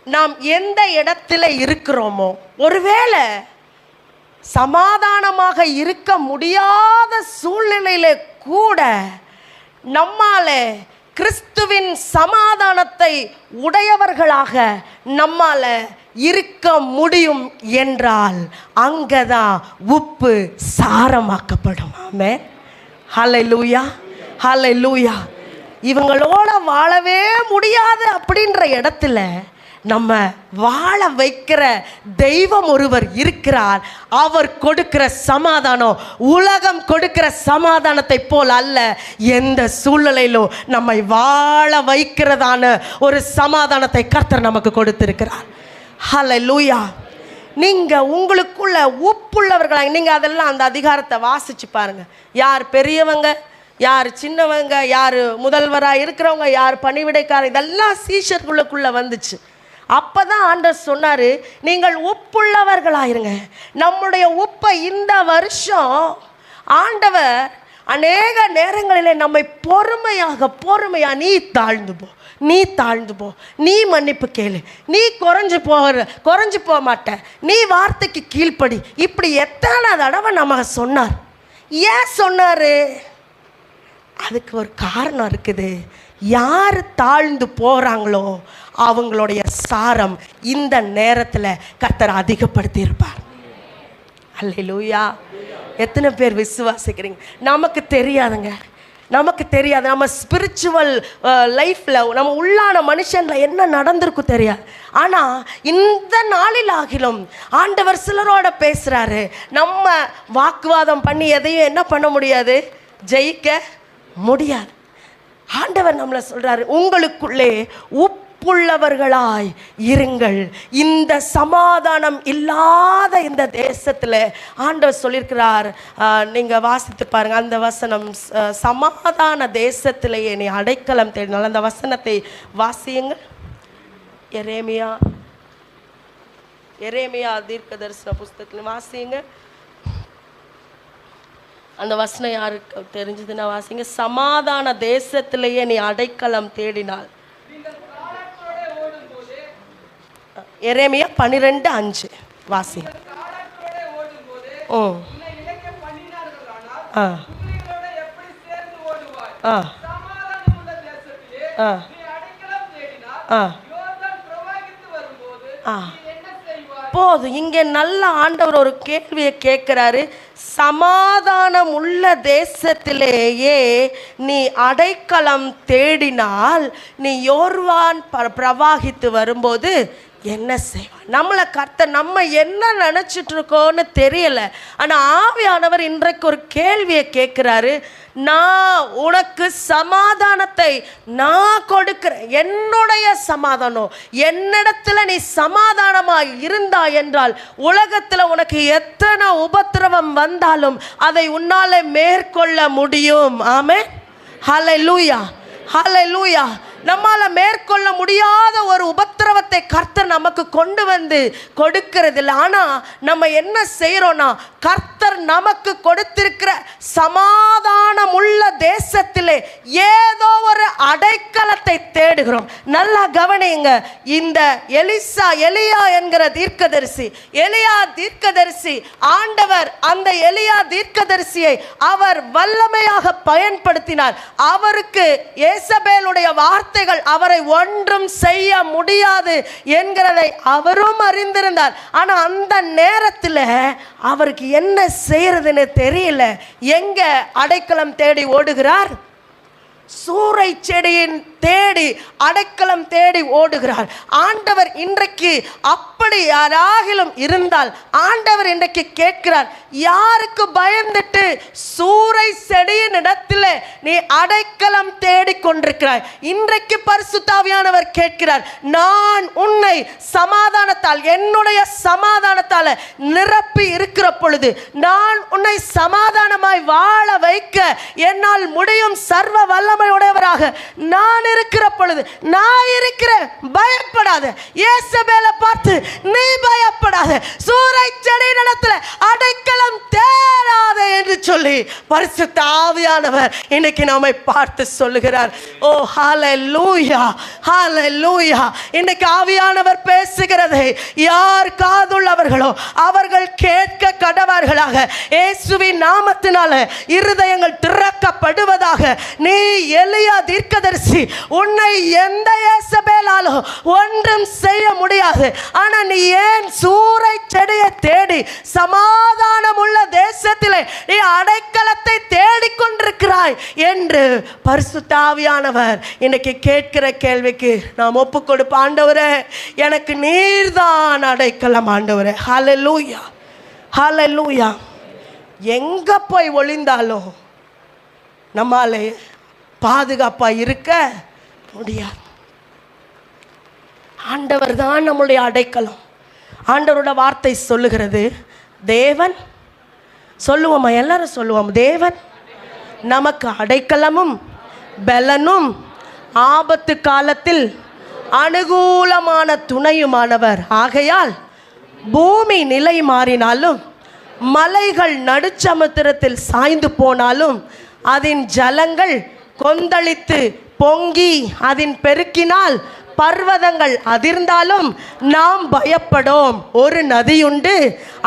நாம் எந்த இடத்துல இருக்கிறோமோ, ஒருவேளை சமாதானமாக இருக்க முடியாத சூழ்நிலையில கூட நம்மால கிறிஸ்துவின் சமாதானத்தை உடையவர்களாக நம்மால இருக்க முடியும் என்றால் அங்கதான் உப்பு சாரமாக்கப்படும். ஆமென். ஹல்லேலூயா, ஹல்லேலூயா. இவங்களோட வாழவே முடியாது அப்படின்ற இடத்துல நம்ம வாழ வைக்கிற தெய்வம் ஒருவர் இருக்கிறார். அவர் கொடுக்கிற சமாதானம் உலகம் கொடுக்கிற சமாதானத்தை போல் அல்ல. எந்த சூழ்நிலையிலும் நம்மை வாழ வைக்கிறதான ஒரு சமாதானத்தை கர்த்தர் நமக்கு கொடுத்திருக்கிறார். ஹல்லேலூயா. நீங்கள் உங்களுக்குள்ள உப்புள்ளவர்களாக, நீங்கள் அதெல்லாம் அந்த அதிகாரத்தை வாசிச்சு பாருங்க. யார் பெரியவங்க, யார் சின்னவங்க, யார் முதல்வராக இருக்கிறவங்க, யார் பணிவிடைக்காரர், இதெல்லாம் சீஷர்களுக்குள்ளே வந்துச்சு. அப்போ தான் ஆண்டவர் சொன்னார், நீங்கள் உப்புள்ளவர்களாயிருங்க. நம்முடைய உப்பை இந்த வருஷம் ஆண்டவர் அநேக நேரங்களில் நம்மை பொறுமையாக நீ தாழ்ந்து போ, நீ மன்னிப்பு கேளு, நீ குறைஞ்சு போக மாட்ட, நீ வார்த்தைக்கு கீழ்ப்படி, இப்படி எத்தனை தடவை நம்ம சொன்னார். ஏன் சொன்னார்? அதுக்கு ஒரு காரணம் இருக்குது. யார் தாழ்ந்து போகிறாங்களோ அவங்களுடைய சாரம் இந்த நேரத்தில் கர்த்தர் அதிகப்படுத்தி இருப்பார். அல்லேலூயா. எத்தனை பேர் விசுவாசிக்கிறீங்க? நமக்கு தெரியாதுங்க, நமக்கு தெரியாது. நம்ம ஸ்பிரிச்சுவல் லைஃப்பில் நம்ம உள்ளான மனுஷனில் என்ன நடந்திருக்கும் தெரியாது. ஆனால் இந்த நாளில் ஆகிலும் ஆண்டவர் சிலரோட பேசுகிறாரு. நம்ம வாக்குவாதம் பண்ணி எதையும் என்ன பண்ண முடியாது, ஜெயிக்க முடியாது. ஆண்டவர் நம்மளை சொல்கிறாரு, உங்களுக்குள்ளே உப்புள்ளவர்களாய் இருங்கள். இந்த சமாதானம் இல்லாத இந்த தேசத்தில் ஆண்டவர் சொல்லியிருக்கிறார். நீங்கள் வாசித்து பாருங்கள் அந்த வசனம். சமாதான தேசத்திலேயே நீ அடைக்கலம் தேடினால், அந்த வசனத்தை வாசியுங்கள். எரேமியா தீர்க்க தரிசன புஸ்தகத்தில் வாசியுங்க. அந்த வசனம் யாருக்கு தெரிஞ்சதுன்னா வாசிங்க. சமாதான தேசத்திலேயே நீ அடைக்கலம் தேடினால். எரேமியா 12:5 வாசி. போதும். இங்கே நல்ல ஆண்டவர் ஒரு கேள்வியை கேட்கிறாரு. சமாதானம் உள்ள தேசத்திலேயே நீ அடைக்கலம் தேடினால் நீ யோர்தான் பிரவாகித்து வரும்போது என்ன செய்வான்? நம்மளை கர்த்தர் நம்ம என்ன நினச்சிட்டு இருக்கோன்னு தெரியல. ஆனால் ஆவியானவர் இன்றைக்கு ஒரு கேள்வியை கேட்குறாரு. நான் உனக்கு சமாதானத்தை நான் கொடுக்கிறேன், என்னுடைய சமாதானம். என்னிடத்துல நீ சமாதானமாக இருந்தா என்றால் உலகத்தில் உனக்கு எத்தனை உபத்திரவம் வந்தாலும் அதை உன்னால மேற்கொள்ள முடியும். ஆமென். ஹல்லேலூயா, ஹல்லேலூயா. நம்மால் மேற்கொள்ள முடியாத ஒரு உபத்திரவத்தை கர்த்தர் நமக்கு கொண்டு வந்து கொடுக்கிறதில்ல. ஆனால் நம்ம என்ன செய்கிறோன்னா, கர்த்தர் நமக்கு கொடுத்திருக்கிற சமாதானம் உள்ள தேசத்திலே ஏதோ ஒரு அடைக்கலத்தை தேடுகிறோம். நல்லா கவனிங்க. இந்த எலியா என்கிற தீர்க்கதரிசி, எலியா தீர்க்கதரிசி, ஆண்டவர் அந்த எலியா தீர்க்கதரிசியை அவர் வல்லமையாக பயன்படுத்தினார். அவருக்கு ஏசபேலுடைய வார்த்தைகள் அவரை ஒன்றும் செய்ய முடியாது என்கிறதை அவரும் அறிந்திருந்தார். ஆனால் அந்த நேரத்தில் அவருக்கு என்ன செய்யறதுன்னு தெரியல. எங்க அடைக்கலம் தேடி ஓடுகிறார்? சூறை செடியின் தேடி அடைக்கலம் தேடி ஓடுகிறார். ஆண்டவர் இன்றைக்கு அப்படி யாராகிலும் இருந்தால் ஆண்டவர் இன்றைக்கு கேட்கிறார், யாருக்கு பயந்துட்டு சூறை செடியின் இடத்துல நீ அடைக்கலம் தேடி கொண்டிருக்கிறாய்? இன்றைக்கு பரிசுத்த ஆவியானவர் கேட்கிறார், நான் உன்னை சமாதானத்தால், என்னுடைய சமாதானத்தால் நிரப்பி இருக்கிற பொழுது, நான் உன்னை சமாதானமாய் வாழ வைக்க என்னால் முடியும். சர்வ வல்லமை உடையவராக நான் இருக்கிற பொழுது நான் இருக்கிறேன், பயப்படாத. இயேசபேலை பார்த்து நீ பயப்படாத, சூறை செடி இடத்துல அடைக்கலம் தேடாத என்று சொல்லி பரிசுத்த ஆவியானவர் இன்னைக்கு நம்மை பார்த்து சொல்லுகிறார். ஓ ஹல்லேலூயா, ஹல்லேலூயா. இன்னைக்கு ஆவியானவர் பேசுகிறதை யார் காதுள்ளவர்களோ அவர்கள் கேட்க கடவார்களாக. இயேசுவின் நாமத்தினால இருதயங்கள் திறக்கப்படுவதாக. நீ எலியா தீர்க்கதரிசி, உன்னை எந்த இயேசபேலாலோ ஒன்றும் செய்ய முடியாது. ஆனா நீ ஏன் சூறை செடியை தேடி சமாதானம் உள்ள தேசத்திலே நீ அடைக்கலத்தை தேடிக்கொண்டிருக்கிறாய் என்று பரிசுத்த ஆவியானவர் இன்னைக்கு கேட்கிற கேள்விக்கு நாம் ஒப்பு கொடுப்போம். ஆண்டவரே, எனக்கு நீர்தான் அடைக்கலம். ஆண்டவரே, ஹல்லேலூயா, ஹல்லேலூயா. எங்க போய் ஒளிந்தாலும் நம்மாலே பாதுகாப்பா இருக்க முடியாது. ஆண்டவர் தான் நம்முடைய அடைக்கலம். ஆண்டவரோட வார்த்தை சொல்லுகிறது, தேவன், சொல்லுவோமா எல்லாரும் சொல்லுவோம், தேவன் நமக்கு அடைக்கலமும் பலனும் ஆபத்து காலத்தில் அனுகூலமான துணையுமானவர். ஆகையால் பூமி நிலை மாறினாலும் மலைகள் நடுச்சமுத்திரத்தில் சாய்ந்து போனாலும் அதன் ஜலங்கள் கொந்தளித்து பொங்கி அதன் பெருக்கினால் பர்வதங்கள் அதிர்ந்தாலும் நாம் பயப்படோம். ஒரு நதியுண்டு,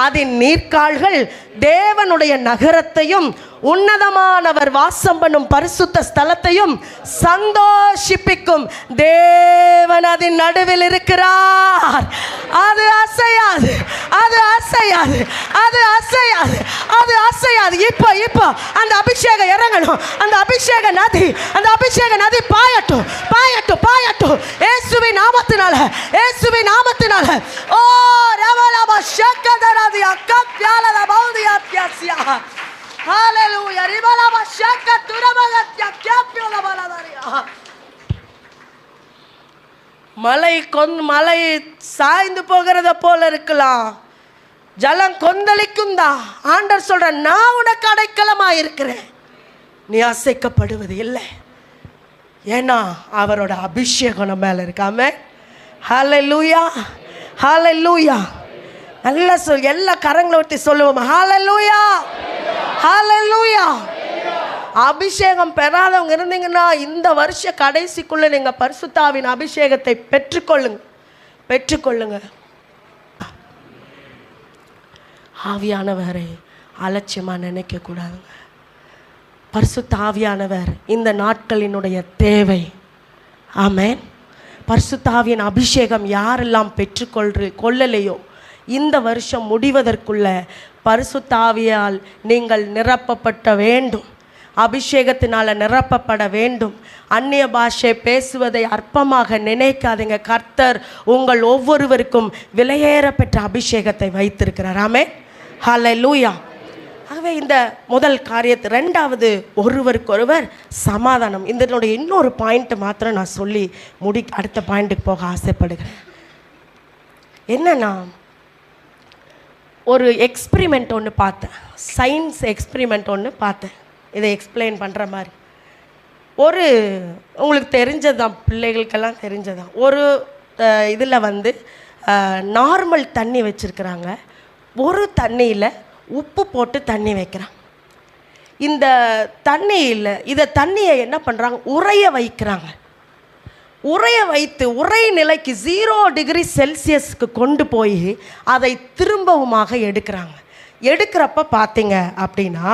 அதன் நீர்க்கால்கள் தேவனுடைய நகரத்தையும் உன்னதமானவர் வாசம் பண்ணும் பரிசுத்த ஸ்தலத்தையும் சந்தோஷிப்பிக்கும். தேவன் அதன் நடுவில் இருக்கிறார். அது அசையாது, அது அசையாது, அது அசையாது, அது அசையாது. இப்போ இப்போ அந்த அபிஷேகம் இறங்கணும். அந்த அபிஷேக நதி, அந்த அபிஷேக நதி பாயட்டும், பாயட்டும், பாயட்டும். இயேசுவின் நாமத்தினால, இயேசுவின் நாமத்தினால. ஓ ரவலப ஷக்கதரதி அக்கப்யாலத பௌதியாத்யாசியா. ஹல்லேலூயா. ரிபலப ஷக்கதுரபகத்யா கேப்யோலபலதரியா. மலை சாய்ந்து போகிறத போல இருக்கலாம், ஜலம் கொந்தளிக்கும் தான். ஆண்டவர் சொல்ற, நான் உனக்கு அடைக்கலமா இருக்கிறேன், நீ அசைக்கப்படுவது இல்லை. ஏன்னா அவரோட அபிஷேகம் நம்ம மேல இருக்காம. ஹல்லேலூயா, ஹல்லேலூயா. நல்லா சொல், எல்லா கரங்களை ஒட்டி சொல்லுவோம், ஹல்லேலூயா, ஹல்லேலூயா. அபிஷேகம் பெறாதவங்க இருந்தீங்கன்னா இந்த வருஷ கடைசிக்குள்ள நீங்க பரிசுத்தாவின் அபிஷேகத்தை பெற்றுக்கொள்ளுங்க, பெற்றுக்கொள்ளுங்க. ஆவியானவரை அலட்சியமா நினைக்க கூடாதுங்க. பரிசுத்த ஆவியானவர் இந்த நாட்களினுடைய தேவை. ஆமென். பரிசுத்த ஆவியின் அபிஷேகம் யாரெல்லாம் கொள்ளலையோ இந்த வருஷம் முடிவதற்குள்ள பரிசுத்த ஆவியால் நீங்கள் நிரப்பப்பட வேண்டும், அபிஷேகத்தினால் நிரப்பப்பட வேண்டும். அந்நிய பாஷை பேசுவதை அற்பமாக நினைக்காதீங்க. கர்த்தர் உங்கள் ஒவ்வொருவருக்கும் விலையேற பெற்ற அபிஷேகத்தை வைத்திருக்கிறார். ஆமென், ஹல்லேலூயா. ஆகவே இந்த முதல் காரியத்தை, ரெண்டாவது ஒருவருக்கொருவர் சமாதானம். இதனுடைய இன்னொரு பாயிண்ட் மாத்திரம் நான் சொல்லி அடுத்த பாயிண்ட்டுக்கு போக ஆசைப்படுகிறேன். என்னன்னா, ஒரு எக்ஸ்பிரிமெண்ட் ஒன்று பார்த்தேன், சயின்ஸ் எக்ஸ்பிரிமெண்ட் ஒன்று பார்த்தேன். இதை எக்ஸ்பிளைன் பண்ணுற மாதிரி உங்களுக்கு தெரிஞ்சதான், பிள்ளைகளுக்கெல்லாம் தெரிஞ்சதான். ஒரு இதில் வந்து நார்மல் தண்ணி வச்சுருக்குறாங்க, ஒரு தண்ணியில் உப்பு போட்டு தண்ணி வைக்கிறாங்க. இந்த தண்ணியை என்ன பண்ணுறாங்க, உறைய வைக்கிறாங்க. உறைய வைத்து உறை நிலைக்கு 0 டிகிரி செல்சியஸ்க்கு கொண்டு போய் அதை திரும்பவுமாக எடுக்கிறாங்க. எடுக்கிறப்ப பார்த்தீங்க அப்படின்னா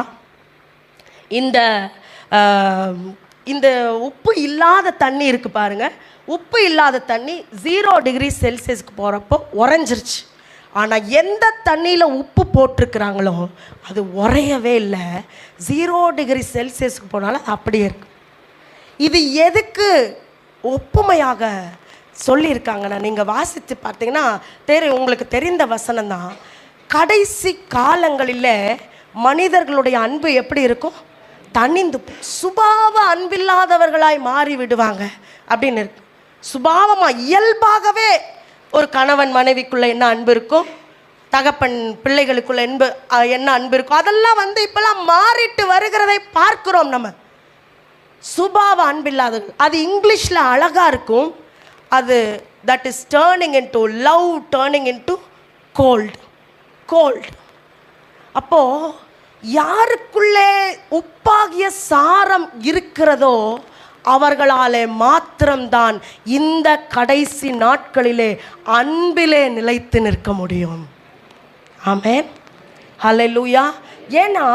இந்த உப்பு இல்லாத தண்ணி இருக்குது பாருங்கள், உப்பு இல்லாத தண்ணி 0 டிகிரி செல்சியஸ்க்கு போகிறப்போ உறைஞ்சிருச்சு. ஆனால் எந்த தண்ணியில் உப்பு போட்டிருக்கிறாங்களோ அது உறையவே இல்லை, 0 டிகிரி செல்சியஸ்க்கு போனாலும் அப்படியே இருக்கு. இது எதுக்கு ஒப்புமையாக சொல்லியிருக்காங்கண்ணா. நீங்கள் வாசித்து பார்த்தீங்கன்னா உங்களுக்கு தெரிந்த வசனம் தான். கடைசி காலங்களில் மனிதர்களுடைய அன்பு எப்படி இருக்கும்? தனிந்து சுபாவ அன்பில்லாதவர்களாய் மாறி விடுவாங்க அப்படின்னு இருக்கு. சுபாவமாக இயல்பாகவே ஒரு கணவன் மனைவிக்குள்ளே என்ன அன்பு இருக்கும், தகப்பன் பிள்ளைகளுக்குள்ள என்ன அன்பு இருக்கும், அதெல்லாம் இப்போல்லாம் மாறிட்டு வருகிறதை பார்க்கிறோம் நம்ம. சுபாவ அன்பில்லாதவர்கள், அது இங்கிலீஷில் அழகாக இருக்கும். அது that is turning into love, turning into gold. அப்போது யாருக்குள்ளே உப்பாகிய சாரம் இருக்கிறதோ அவர்களாலே மாத்திரம்தான் இந்த கடைசி நாட்களிலே அன்பிலே நிலைத்து நிற்க முடியும். ஆமென், ஹல்லேலூயா. ஏன்னா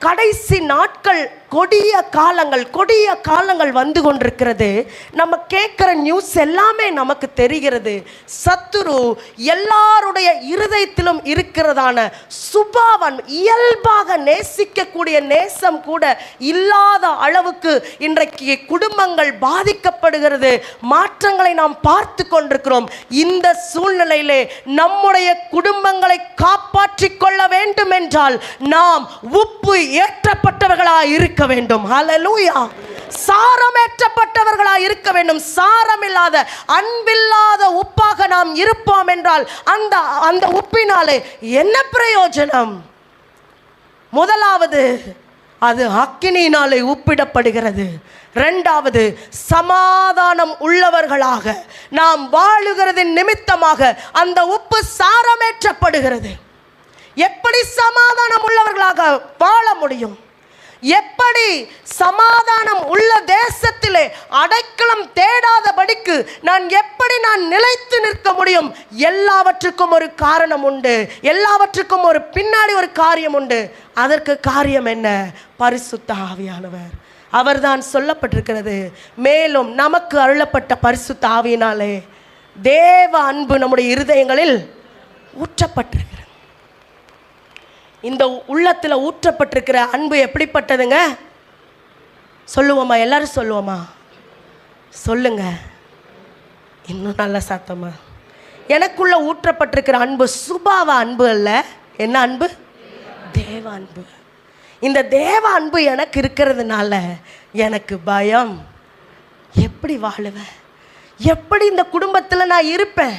கடைசி நாட்கள் கொடிய காலங்கள் வந்து கொண்டிருக்கிறது. நம்ம கேட்குற நியூஸ் எல்லாமே நமக்கு தெரிகிறது. சத்துரு எல்லாருடைய இருதயத்திலும் இருக்கிறதான சுபாவம், இயல்பாக நேசிக்கக்கூடிய நேசம் கூட இல்லாத அளவுக்கு இன்றைக்கு குடும்பங்கள் பாதிக்கப்படுகிறது. மாற்றங்களை நாம் பார்த்து கொண்டிருக்கிறோம். இந்த சூழ்நிலையிலே நம்முடைய குடும்பங்களை காப்பாற்றிக் கொள்ள வேண்டும் என்றால் நாம் உப்பு ஏற்றப்பட்டவர்களாய் இருக்க வேண்டும். ஹல்லேலூயா. சாரமேற்றப்பட்டவர்களாய் இருக்க வேண்டும். சாரமில்லாத அன்பில்லாத உப்பாக நாம் இருப்போம் என்றால் அந்த உப்பினாலே என்ன பிரயோஜனம்? முதலாவது, அது அக்கினியினாலே உப்பிடப்படுகிறது. இரண்டாவது, சமாதானம் உள்ளவர்களாக நாம் வாழுகிறதின் நிமித்தமாக அந்த உப்பு சாரமேற்றப்படுகிறது. எப்படி சமாதானம் உள்ளவர்களாக வாழ முடியும்? எப்படி சமாதானம் உள்ள தேசத்திலே அடைக்கலம் தேடாதபடிக்கு நான் நிலைத்து நிற்க முடியும்? எல்லாவற்றுக்கும் ஒரு காரணம் உண்டு. எல்லாவற்றுக்கும் ஒரு பின்னாடி ஒரு காரியம் உண்டு. அதற்கு காரியம் என்ன? பரிசுத்த ஆவியானவர். அவர்தான் சொல்லப்பட்டிருக்கிறது. மேலும் நமக்கு அருளப்பட்ட பரிசுத்த ஆவியினாலே தேவ அன்பு நம்முடைய இருதயங்களில் ஊற்றப்பட்டிருக்கிறது. இந்த உள்ளத்தில் ஊற்றப்பட்டிருக்கிற அன்பு எப்படிப்பட்டதுங்க? சொல்லுவோமா? எல்லாரும் சொல்லுவோமா? சொல்லுங்க, இன்னும் நல்ல சத்தமா. எனக்குள்ள ஊற்றப்பட்டிருக்கிற அன்பு சுபாவ அன்பு அல்ல. என்ன அன்பு? தேவ அன்பு. இந்த தேவ அன்பு எனக்கு இருக்கிறதுனால எனக்கு பயம். எப்படி வாழுவேன்? எப்படி இந்த குடும்பத்தில் நான் இருப்பேன்?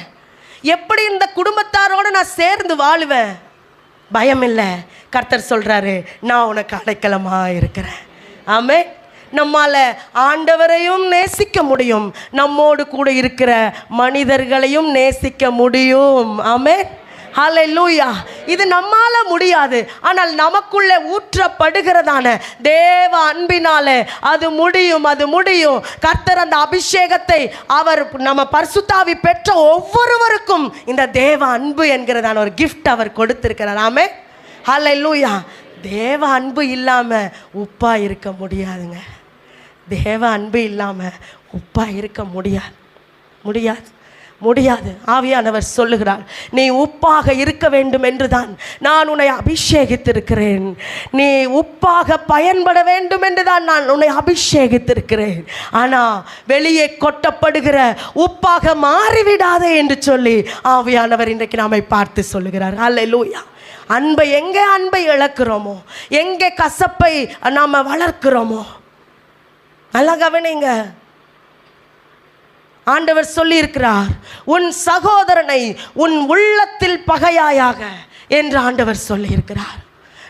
எப்படி இந்த குடும்பத்தாரோடு நான் சேர்ந்து வாழுவேன்? பயம் இல்லை. கர்த்தர் சொல்கிறாரு, நான் உனக்கு அடைக்கலமாக இருக்கிறேன். ஆமென். நம்மால் ஆண்டவரையும் நேசிக்க முடியும், நம்மோடு கூட இருக்கிற மனிதர்களையும் நேசிக்க முடியும். ஆமென், ஹல்லேலூயா. இது நம்மால முடியாது. ஆனால் நமக்குள்ளே ஊற்றப்படுகிறதான தேவ அன்பினாலே அது முடியும். கர்த்தர் அந்த அபிஷேகத்தை அவர் நம்ம பரிசுத்தாவி பெற்ற ஒவ்வொருவருக்கும் இந்த தேவ அன்பு என்கிறதான ஒரு கிஃப்ட் அவர் கொடுத்திருக்கிறார். ஆமென், ஹல்லேலூயா. தேவ அன்பு இல்லாமல் உப்பா இருக்க முடியாதுங்க. தேவ அன்பு இல்லாமல் உப்பா இருக்க முடியாது. ஆவியானவர் சொல்லுகிறார், நீ உப்பாக இருக்க வேண்டும் என்றுதான் நான் உன்னை அபிஷேகித்திருக்கிறேன். நீ உப்பாக பயன்பட வேண்டும் என்றுதான் நான் உன்னை அபிஷேகித்திருக்கிறேன். ஆனால் வெளியே கொட்டப்படுகிற உப்பாக மாறிவிடாதே என்று சொல்லி ஆவியானவர் இன்றைக்கு நாமை பார்த்து சொல்லுகிறார். அல்லேலூயா. எங்கே அன்பை இழக்கிறோமோ, எங்கே கசப்பை நாம் வளர்க்கிறோமோ, நல்லா கவனிங்க. ஆண்டவர் சொல்லி இருக்கிறார், உன் சகோதரனை உன் உள்ளத்தில் பகையாயாக என்று ஆண்டவர் சொல்லி இருக்கிறார்.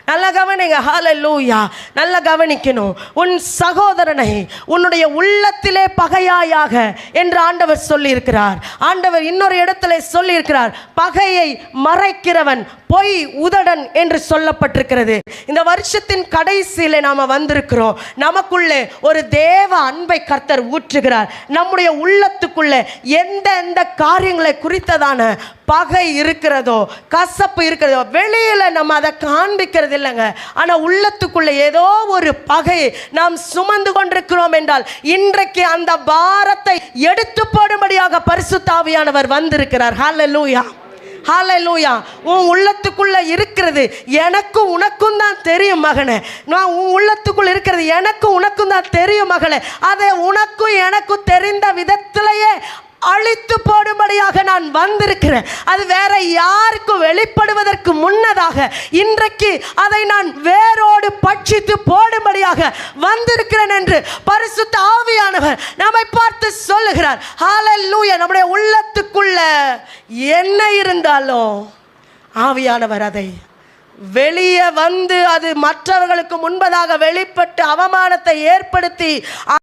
நல்லா கவனிங்க. ஹல்லேலூயா. நல்லா கவனிக்கணும். உன் சகோதரனை உன்னுடைய உள்ளத்திலே பகையாயாக என்று ஆண்டவர் சொல்லி இருக்கிறார். ஆண்டவர் இன்னொரு இடத்துல சொல்லி இருக்கிறார், பகையை மறைக்கிறவன் பொய் உதடன் என்று சொல்லப்பட்டிருக்கிறது. இந்த வருஷத்தின் கடைசியில் நாம் வந்திருக்கிறோம். நமக்குள்ளே ஒரு தேவ அன்பை கர்த்தர் ஊற்றுகிறார். நம்முடைய உள்ளத்துக்குள்ளே எந்த காரியங்களை குறித்ததான பகை இருக்கிறதோ, கசப்பு இருக்கிறதோ, வெளியில் நம்ம அதை காண்பிக்கிறது இல்லைங்க. ஆனால் உள்ளத்துக்குள்ளே ஏதோ ஒரு பகை நாம் சுமந்து கொண்டிருக்கிறோம் என்றால் இன்றைக்கு அந்த பாரத்தை எடுத்து போடும்படியாக பரிசுத்த ஆவியானவர் வந்திருக்கிறார். ஹல்லேலூயா, ஹல்லேலூயா. உன் உள்ளத்துக்குள்ள இருக்கிறது எனக்கும் உனக்கும் தான் தெரியும் மகனே. நான் உன் உள்ளத்துக்குள்ள இருக்கிறது எனக்கும் உனக்கும் தான் தெரியும் மகளே. அதை உனக்கும் எனக்கும் தெரிந்த விதத்திலேயே அழித்து போடும்படியாக நான் வந்திருக்கிறேன். அது வேற யாருக்கும் வெளிப்படுவதற்கு முன்னதாக இன்றைக்கு அதை நான் வேரோடு பட்சித்து போடும்படியாக வந்திருக்கிறேன் என்று பரிசுத்த ஆவியானவர் நம்மை பார்த்து சொல்லுகிறார். ஹல்லேலூயா. நம்முடைய உள்ளத்துக்குள்ள என்ன இருந்தாலும் ஆவியானவர் அதை வெளியே வந்து அது மற்றவர்களுக்கு முன்பதாக வெளிப்பட்டு அவமானத்தை ஏற்படுத்தி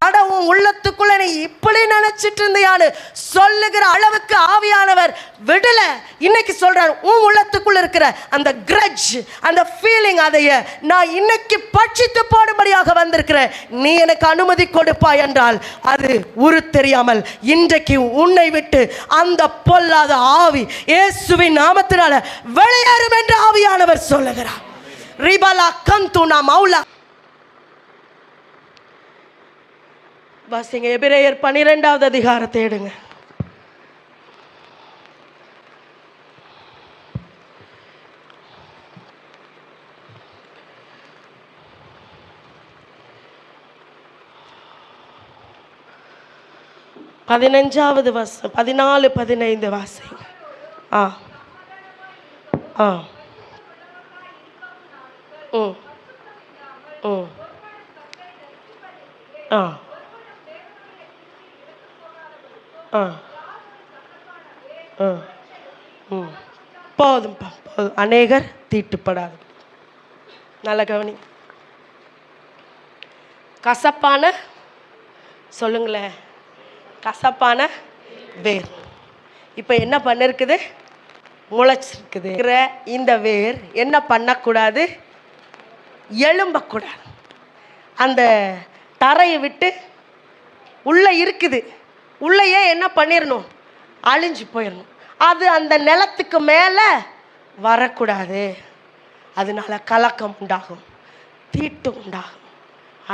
அடவும் உள்ளத்துக்குள்ள நீ இப்படி நினைச்சிட்டு இருந்தியான்னு சொல்லுகிற அளவுக்கு ஆவியானவர் விடல. இன்னைக்கு சொல்றார், உன் உள்ளத்துக்குள்ள இருக்கிற அந்த கிரட்ஜ், அந்த ஃபீலிங், அதைய நான் இன்னைக்கு பட்சித்து போடும்படியாக வந்திருக்கிறேன். நீ எனக்கு அனுமதி கொடுப்பாய் என்றால் அது உரு தெரியாமல் இன்றைக்கு உன்னை விட்டு அந்த பொல்லாத ஆவி இயேசுவின் நாமத்தினால வெளியேறும் என்று ஆவியானவர் சொல்லுகிறார். ரிபலா கந்துனா மௌலா. வாசிங்க எபிரேயர் 12வது அதிகாரத்தை எடுங்க. பதினஞ்சாவது வசனம் 14-15 வாசிங்க. ஆ ஆ ம் ம் ஆ ஆ ஆ ம் போதும்பா போதும். அநேகர் தீட்டுப்படாது. நல்ல கவனி. கசப்பான சொல்லுங்களேன், கசப்பான வேர் இப்போ என்ன பண்ணிருக்குது? முளைச்சிருக்குது. இந்த வேர் என்ன பண்ணக்கூடாது? எழும்பக்கூடாது. அந்த தரையை விட்டு உள்ளே இருக்குது, உள்ளேயே என்ன பண்ணிடணும்? அழிஞ்சு போயிடணும். அது அந்த நிலத்துக்கு மேலே வரக்கூடாது. அதனால கலக்கம் உண்டாகும், தீட்டு உண்டாகும்.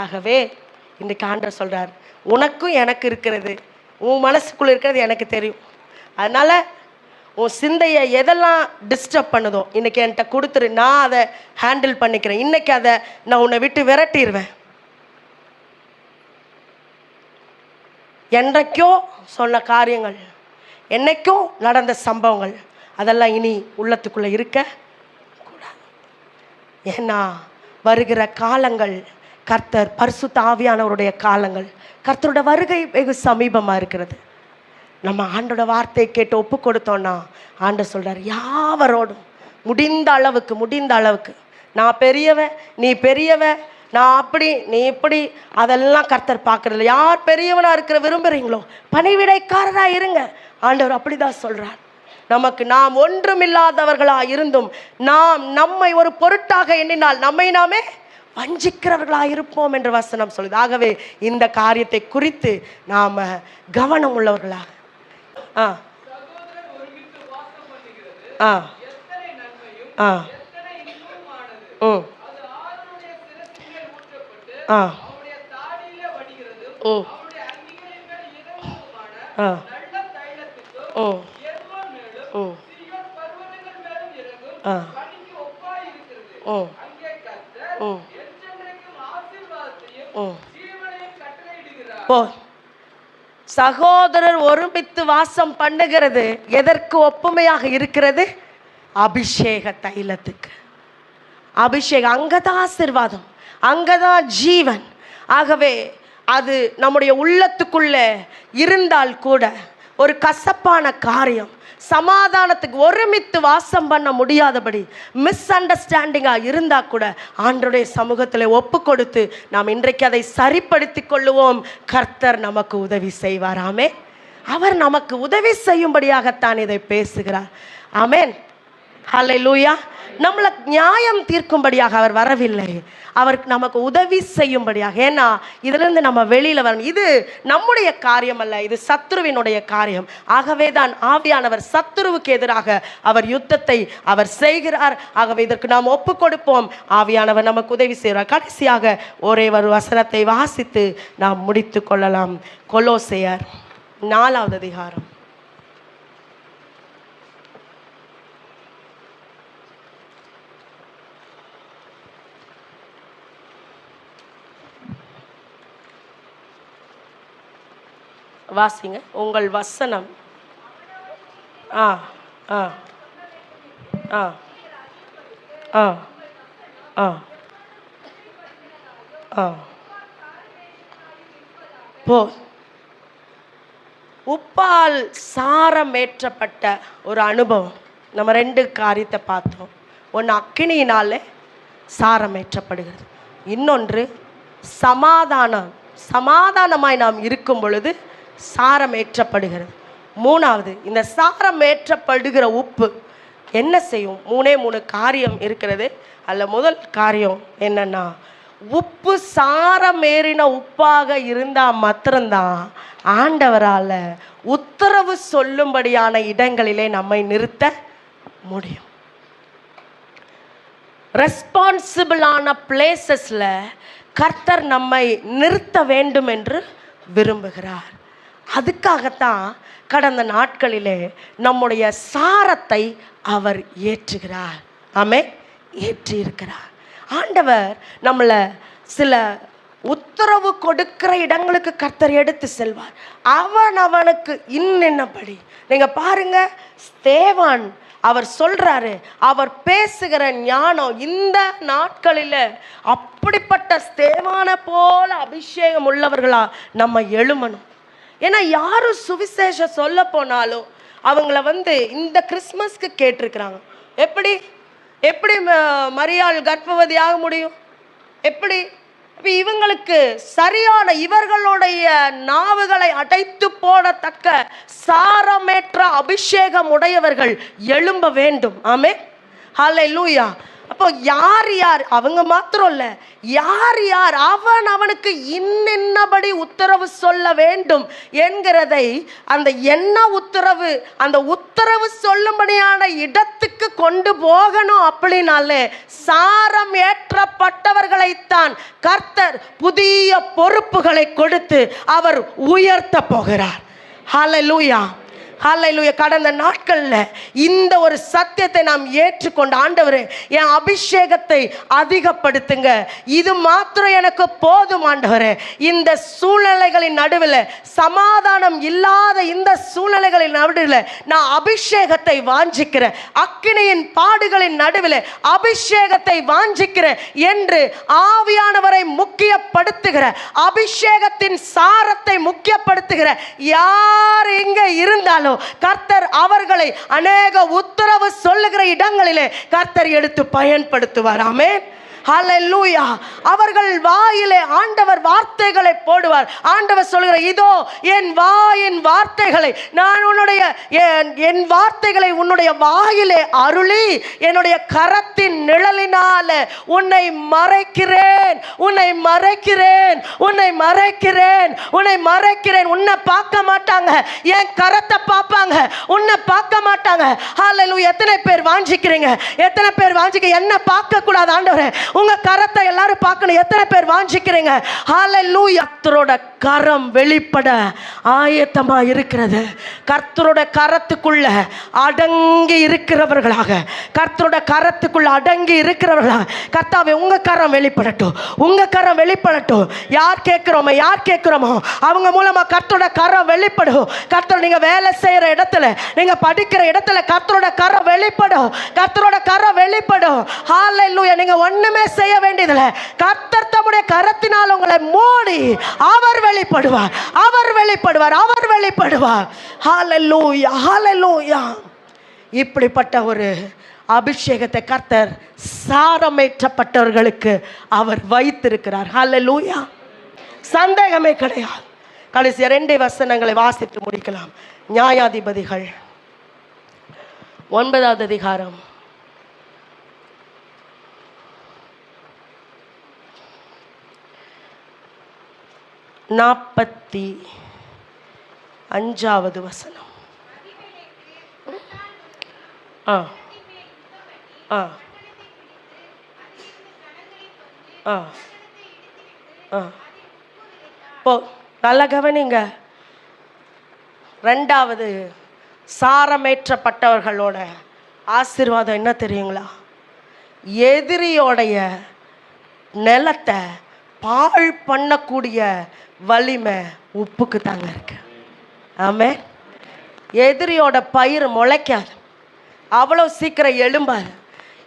ஆகவே இன்றைக்கு ஆண்டவர் சொல்கிறார், உனக்கும் எனக்கு இருக்கிறது, உன் மனசுக்குள்ளே இருக்கிறது எனக்கு தெரியும். அதனால் உன் சிந்தையை எதெல்லாம் டிஸ்டர்ப் பண்ணுதோ இன்றைக்கி என்கிட்ட கொடுத்துரு, நான் அதை ஹேண்டில் பண்ணிக்கிறேன். இன்றைக்கி அதை நான் உன்னை விட்டு விரட்டிடுவேன். என்றைக்கோ சொன்ன காரியங்கள், என்னைக்கோ நடந்த சம்பவங்கள், அதெல்லாம் இனி உள்ளத்துக்குள்ளே இருக்க கூடாது. ஏன்னா வருகிற காலங்கள் கர்த்தர் பரிசுத்த ஆவியானவருடைய காலங்கள், கர்த்தரோட வருகை வெகு சமீபமாக இருக்கிறது. நம்ம ஆண்டோட வார்த்தையை கேட்டு ஒப்பு கொடுத்தோன்னா ஆண்டவர் சொல்கிறார், யாவரோடும் முடிந்த அளவுக்கு நான் பெரியவன் நீ பெரியவன், நான் அப்படி நீ இப்படி, அதெல்லாம் கர்த்தர் பார்க்கறதில்ல. யார் பெரியவனாக இருக்கிற விரும்புகிறீங்களோ பணிவிடைக்காரராக இருங்க. ஆண்டவர் அப்படி தான் சொல்கிறார். நமக்கு நாம் ஒன்றுமில்லாதவர்களாக இருந்தும் நாம் நம்மை ஒரு பொருட்டாக எண்ணினால் நம்மை நாமே வஞ்சிக்கிறவர்களாக இருப்போம் என்று வசனம் சொல்லுது. ஆகவே இந்த காரியத்தை குறித்து நாம் கவனம் உள்ளவர்களாக ஆ ஆ ஆ ம் ஆ ம் ஆ ம் ம் ஆ ம் ம் போ. சகோதரர் ஒருமித்து வாசம் பண்ணுகிறது எதற்கு ஒப்புமையாக இருக்கிறது? அபிஷேக தைலத்துக்கு. அபிஷேகம் அங்கதான் ஆசீர்வாதம், அங்கதான் ஜீவன். ஆகவே அது நம்முடைய உள்ளத்துக்குள்ள இருந்தால் கூட ஒரு கசப்பான காரியம், சமாதானத்துக்கு ஒருமித்து வாசம் பண்ண முடியாதபடி மிஸ் அண்டர்ஸ்டாண்டிங்காக இருந்தால் கூட ஆண்டவருடைய சமூகத்தில் ஒப்பு கொடுத்து நாம் இன்றைக்கு அதை சரிப்படுத்தி கொள்ளுவோம். கர்த்தர் நமக்கு உதவி செய்வார். ஆமென். அவர் நமக்கு உதவி செய்யும்படியாகத்தான் இதை பேசுகிறார். ஆமென். ஹல்லேலூயா. நம்மளை நியாயம் தீர்க்கும்படியாக அவர் வரவில்லை, அவருக்கு நமக்கு உதவி செய்யும்படியாக. ஏன்னா இதிலிருந்து நம்ம வெளியில் வரணும். இது நம்முடைய காரியம் அல்ல, இது சத்துருவினுடைய காரியம். ஆகவே தான் ஆவியானவர் சத்துருவுக்கு எதிராக அவர் யுத்தத்தை அவர் செய்கிறார். ஆகவே இதற்கு நாம் ஒப்பு கொடுப்போம். ஆவியானவர் நமக்கு உதவி செய்கிறார். கடைசியாக ஒரே ஒரு வசனத்தை வாசித்து நாம் முடித்து கொள்ளலாம். கொலோசையர் 4வது அதிகாரம் வாசிங்க. உங்கள் வசனம். ஆ ஆ ஆ ஆ ஆ ஆ போ. உப்பால் சாரமேற்றப்பட்ட ஒரு அனுபவம். நம்ம 2 காரியத்தை பார்த்தோம். ஒன்று அக்கினியினாலே சாரமேற்றப்படுகிறது, இன்னொன்று சமாதானமாய் நாம் இருக்கும் பொழுது சாரமேற்றப்படுகிறது. மூணாவது, இந்த சாரமேற்றப்படுகிற உப்பு என்ன செய்யும்? 3 காரியம் இருக்கிறது. அதில் முதல் காரியம் என்னன்னா, உப்பு சாரமேறின உப்பாக இருந்தால் மாத்திரம்தான் ஆண்டவரால் உத்தரவு சொல்லும்படியான இடங்களிலே நம்மை நிறுத்த முடியும். ரெஸ்பான்சிபிளான பிளேசஸில் கர்த்தர் நம்மை நிறுத்த வேண்டும் என்று விரும்புகிறார். அதுக்காகத்தான் கடந்த நாட்களிலே நம்முடைய சாரத்தை அவர் ஏற்றுகிறார். ஆமென், ஏற்றியிருக்கிறார். ஆண்டவர் நம்மளை சில உத்தரவு கொடுக்கிற இடங்களுக்கு கர்த்தர் எடுத்து செல்வார். அவனுக்கு இன்னபடி. நீங்க பாருங்க, ஸ்தேவான் அவர் சொல்றாரு, அவர் பேசுகிற ஞானம் இந்த நாட்களில் அப்படிப்பட்ட ஸ்தேவான போல அபிஷேகம் உள்ளவர்களா நம்ம எழுமணும். ஏன்னா யாரும் சுவிசேஷம் சொல்ல போனாலும் அவங்கள இந்த கிறிஸ்மஸ்க்கு கேட்டிருக்கிறாங்க. எப்படி எப்படி மரியாள் கர்ப்பவதி ஆக முடியும்? எப்படி? இவங்களுக்கு சரியான, இவர்களுடைய நாவுகளை அடைத்து போடத்தக்க சாரமேற்ற அபிஷேகம் உடையவர்கள் எழும்ப வேண்டும். ஆமென், ஹல்லேலூயா. அப்போ யார் அவங்க மாத்திரம் இல்ல, யார் அவனுக்கு இன்னபடி உத்தரவு சொல்ல வேண்டும் என்கிறதை, அந்த என்ன உத்தரவு, அந்த உத்தரவு சொல்லும்படியான இடத்துக்கு கொண்டு போகணும். அப்படின்னாலே சாரம் ஏற்றப்பட்டவர்களைத்தான் கர்த்தர் புதிய பொறுப்புகளை கொடுத்து அவர் உயர்த்த போகிறார். ஹல்லேலூயா, ஹல்லேலூயா. கடந்த நாட்களில் இந்த ஒரு சத்தியத்தை நாம் ஏற்றுக்கொண்டு, ஆண்டவரே என் அபிஷேகத்தை அதிகப்படுத்துங்க, இது மாத்திரம் எனக்கு போதும் ஆண்டவரே. இந்த சூழ்நிலைகளின் நடுவில், சமாதானம் இல்லாத இந்த சூழ்நிலைகளின் நடுவில் நான் அபிஷேகத்தை வாஞ்சிக்கிறேன், அக்கினியின் பாடுகளின் நடுவில் அபிஷேகத்தை வாஞ்சிக்கிறேன் என்று ஆவியானவரை முக்கியப்படுத்துகிற, அபிஷேகத்தின் சாரத்தை முக்கியப்படுத்துகிற யார் இங்கே இருந்தாலும் கர்த்தர் அவர்களை அநேக உத்தரவு சொல்லுகிற இடங்களிலே கர்த்தர் எடுத்து பயன்படுத்துவார். ஆமென், ஹல்லேலூயா. அவர்கள் வாயிலே ஆண்டவர் வார்த்தைகளை போடுவார். ஆண்டவர் சொல்கிற, இதோ என் வாயின் வார்த்தைகளை நான் என் வார்த்தைகளை உன்னுடைய வாயிலே அருளி என்னுடைய கரத்தின் நிழலினால உன்னை மறைக்கிறேன், உன்னை மறைக்கிறேன், உன்னை மறைக்கிறேன், உன்னை மறைக்கிறேன். உன்னை பார்க்க மாட்டாங்க, என் கரத்தை பார்ப்பாங்க, உன்னை பார்க்க மாட்டாங்க. ஹல்லேலூயா. எத்தனை பேர் வாஞ்சிக்கிறீங்க? எத்தனை பேர் வாஞ்சிக்க? என்ன பார்க்க கூடாது ஆண்டவரே, உங்க கரத்தை எல்லாரும் பார்க்கணும். எத்தனை பேர் வாஞ்சிக்கிறீங்க? ஹல்லேலூயா. கர்த்தரோட கரம் வெளிப்பட ஆயத்தமா இருக்கிறது. கர்த்தரோட கரத்துக்குள்ள அடங்கி இருக்கிறவர்களாக, கர்த்தரோட கரத்துக்குள்ள அடங்கி இருக்கிறவர்களாக, கர்த்தாவே உங்க கரம் வெளிப்படட்டும், உங்க கரம் வெளிப்படட்டும். யார் கேட்கிறோமோ அவங்க மூலமா கர்த்தரோட கரம் வெளிப்படும். கர்த்தர், நீங்க வேலை செய்யற இடத்துல, நீங்க படிக்கிற இடத்துல கர்த்தரோட கரம் வெளிப்படும், கர்த்தரோட கரம் வெளிப்படும். ஹல்லேலூயா. நீங்க ஒண்ணுமே செய்ய வேண்டியதில்லை, கர்த்தர் தம்முடைய கரத்தினால் உங்களை மூடி அவர் வெளிப்படுவார், அவர் வெளிப்படுவார், அவர் வெளிப்படுவார். ஹல்லேலூயா, ஹல்லேலூயா. இப்படிப்பட்ட ஒரு அபிஷேகத்தை கர்த்தர் சாரமேற்றப்பட்டவர்களுக்கு அவர் வைத்திருக்கிறார். ஹல்லேலூயா, சந்தேகமே கிடையாது. கடைசி 2 வசனங்களை வாசித்து முடிக்கலாம். நியாயாதிபதிகள் 9வது அதிகாரம் 45வது வசனம். ஆ ஆ ஆ ஆ போ, நல்லா கவனிங்க. 2வது சாரமேற்றப்பட்டவர்களோட ஆசீர்வாதம் என்ன தெரியுங்களா? எதிரியோடைய நிலத்தை பாழ் பண்ணக்கூடிய வலிமை உப்புக்கு தாங்க இருக்கு. ஆமே. எதிரியோட பயிர் முளைக்காது, அவ்வளோ சீக்கிரம் எழும்பாது.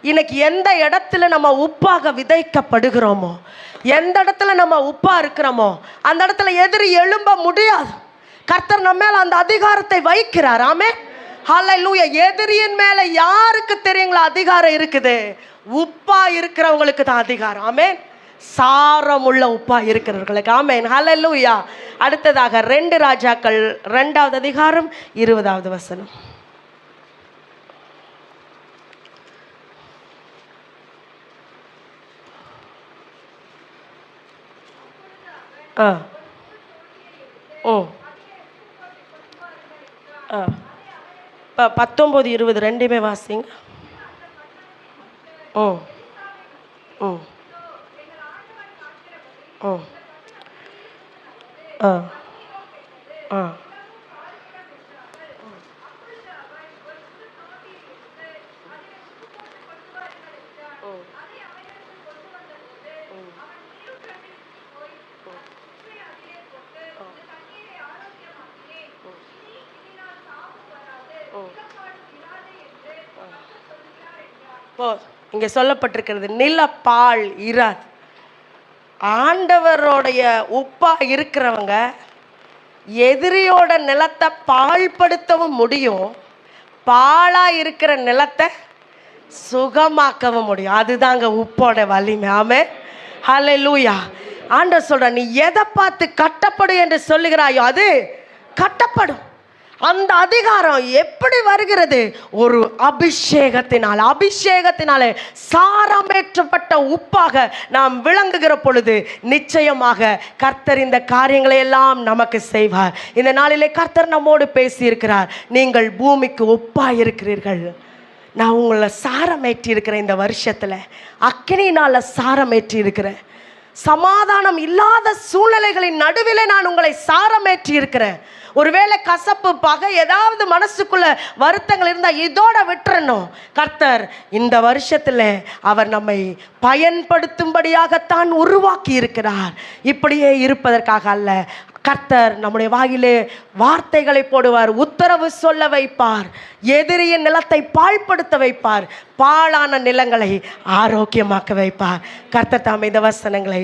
இன்னைக்கு எந்த இடத்துல நம்ம உப்பாக விதைக்கப்படுகிறோமோ, எந்த இடத்துல நம்ம உப்பா இருக்கிறோமோ, அந்த இடத்துல எதிரி எழும்ப முடியாது. கர்த்தர் நம்ம மேல அந்த அதிகாரத்தை வைக்கிறார். ஆமே. ஹல்லேலூயா. எதிரியின் மேல யாருக்கு தெரியுங்களா அதிகாரம் இருக்குது? உப்பா இருக்கிறவங்களுக்கு தான் அதிகாரம். ஆமே. சாரமுள்ள உப்பா இருக்கிறவர்களுக்கு. ஆமேன். ஹல்லேலூயா. அடுத்ததாக 2 ராஜாக்கள் 2வது அதிகாரம் 20வது வசனம். ஆ ஓ ஆ 19 20 ரெண்டுமே வாசிங்க. ஓ ஓ ஓ ஆ ஆ ஓ இங்கே சொல்லப்பட்டிருக்கிறது நிலப்பால் இராது. ஆண்டவருடைய உப்பா இருக்கிறவங்க எதிரியோட நிலத்தை பாழ்படுத்தவும் முடியும், பாழா இருக்கிற நிலத்தை சுகமாக்கவும் முடியும். அதுதாங்க உப்போட வலிமை. ஆமே. ஹல்லேலூயா. ஆண்டவர் சொல்ற, நீ எதை பார்த்து கட்டப்படும் என்று சொல்லுகிறாயோ அது கட்டப்படும். அந்த அதிகாரம் எப்படி வருகிறது? ஒரு அபிஷேகத்தினால். அபிஷேகத்தினாலே சாரமேற்றப்பட்ட உப்பாக நாம் விளங்குகிற பொழுது நிச்சயமாக கர்த்தர் இந்த காரியங்களை எல்லாம் நமக்கு செய்வார். இந்த நாளிலே கர்த்தர் நம்மோடு பேசியிருக்கிறார். நீங்கள் பூமிக்கு உப்பாக இருக்கிறீர்கள். நான் உங்களை சாரமேற்றி இருக்கிறேன். இந்த வருஷத்தில் அக்கினியினால் சாரமேற்றி இருக்கிறேன். சமாதானம் இல்லாத சூழ்நிலைகளின் நடுவில் நான் உங்களை சாரமேற்றி இருக்கிறேன். ஒருவேளை கசப்பு, பகை, ஏதாவது மனசுக்குள்ள வருத்தங்கள் இருந்தால் இதோட விட்டுறணும். கர்த்தர் இந்த வருஷத்தில் அவர் நம்மை பயன்படுத்தும்படியாகத்தான் உருவாக்கி இருக்கிறார். இப்படியே இருப்பதற்காக அல்ல. கர்த்தர் நம்முடைய வாயிலே வார்த்தைகளை போடுவார், உத்தரவு சொல்ல வைப்பார், எதிரியின் நிலத்தை பாழ்படுத்த வைப்பார், பாழான நிலங்களை ஆரோக்கியமாக்க வைப்பார். கர்த்தர் தாம் இந்த வசனங்களை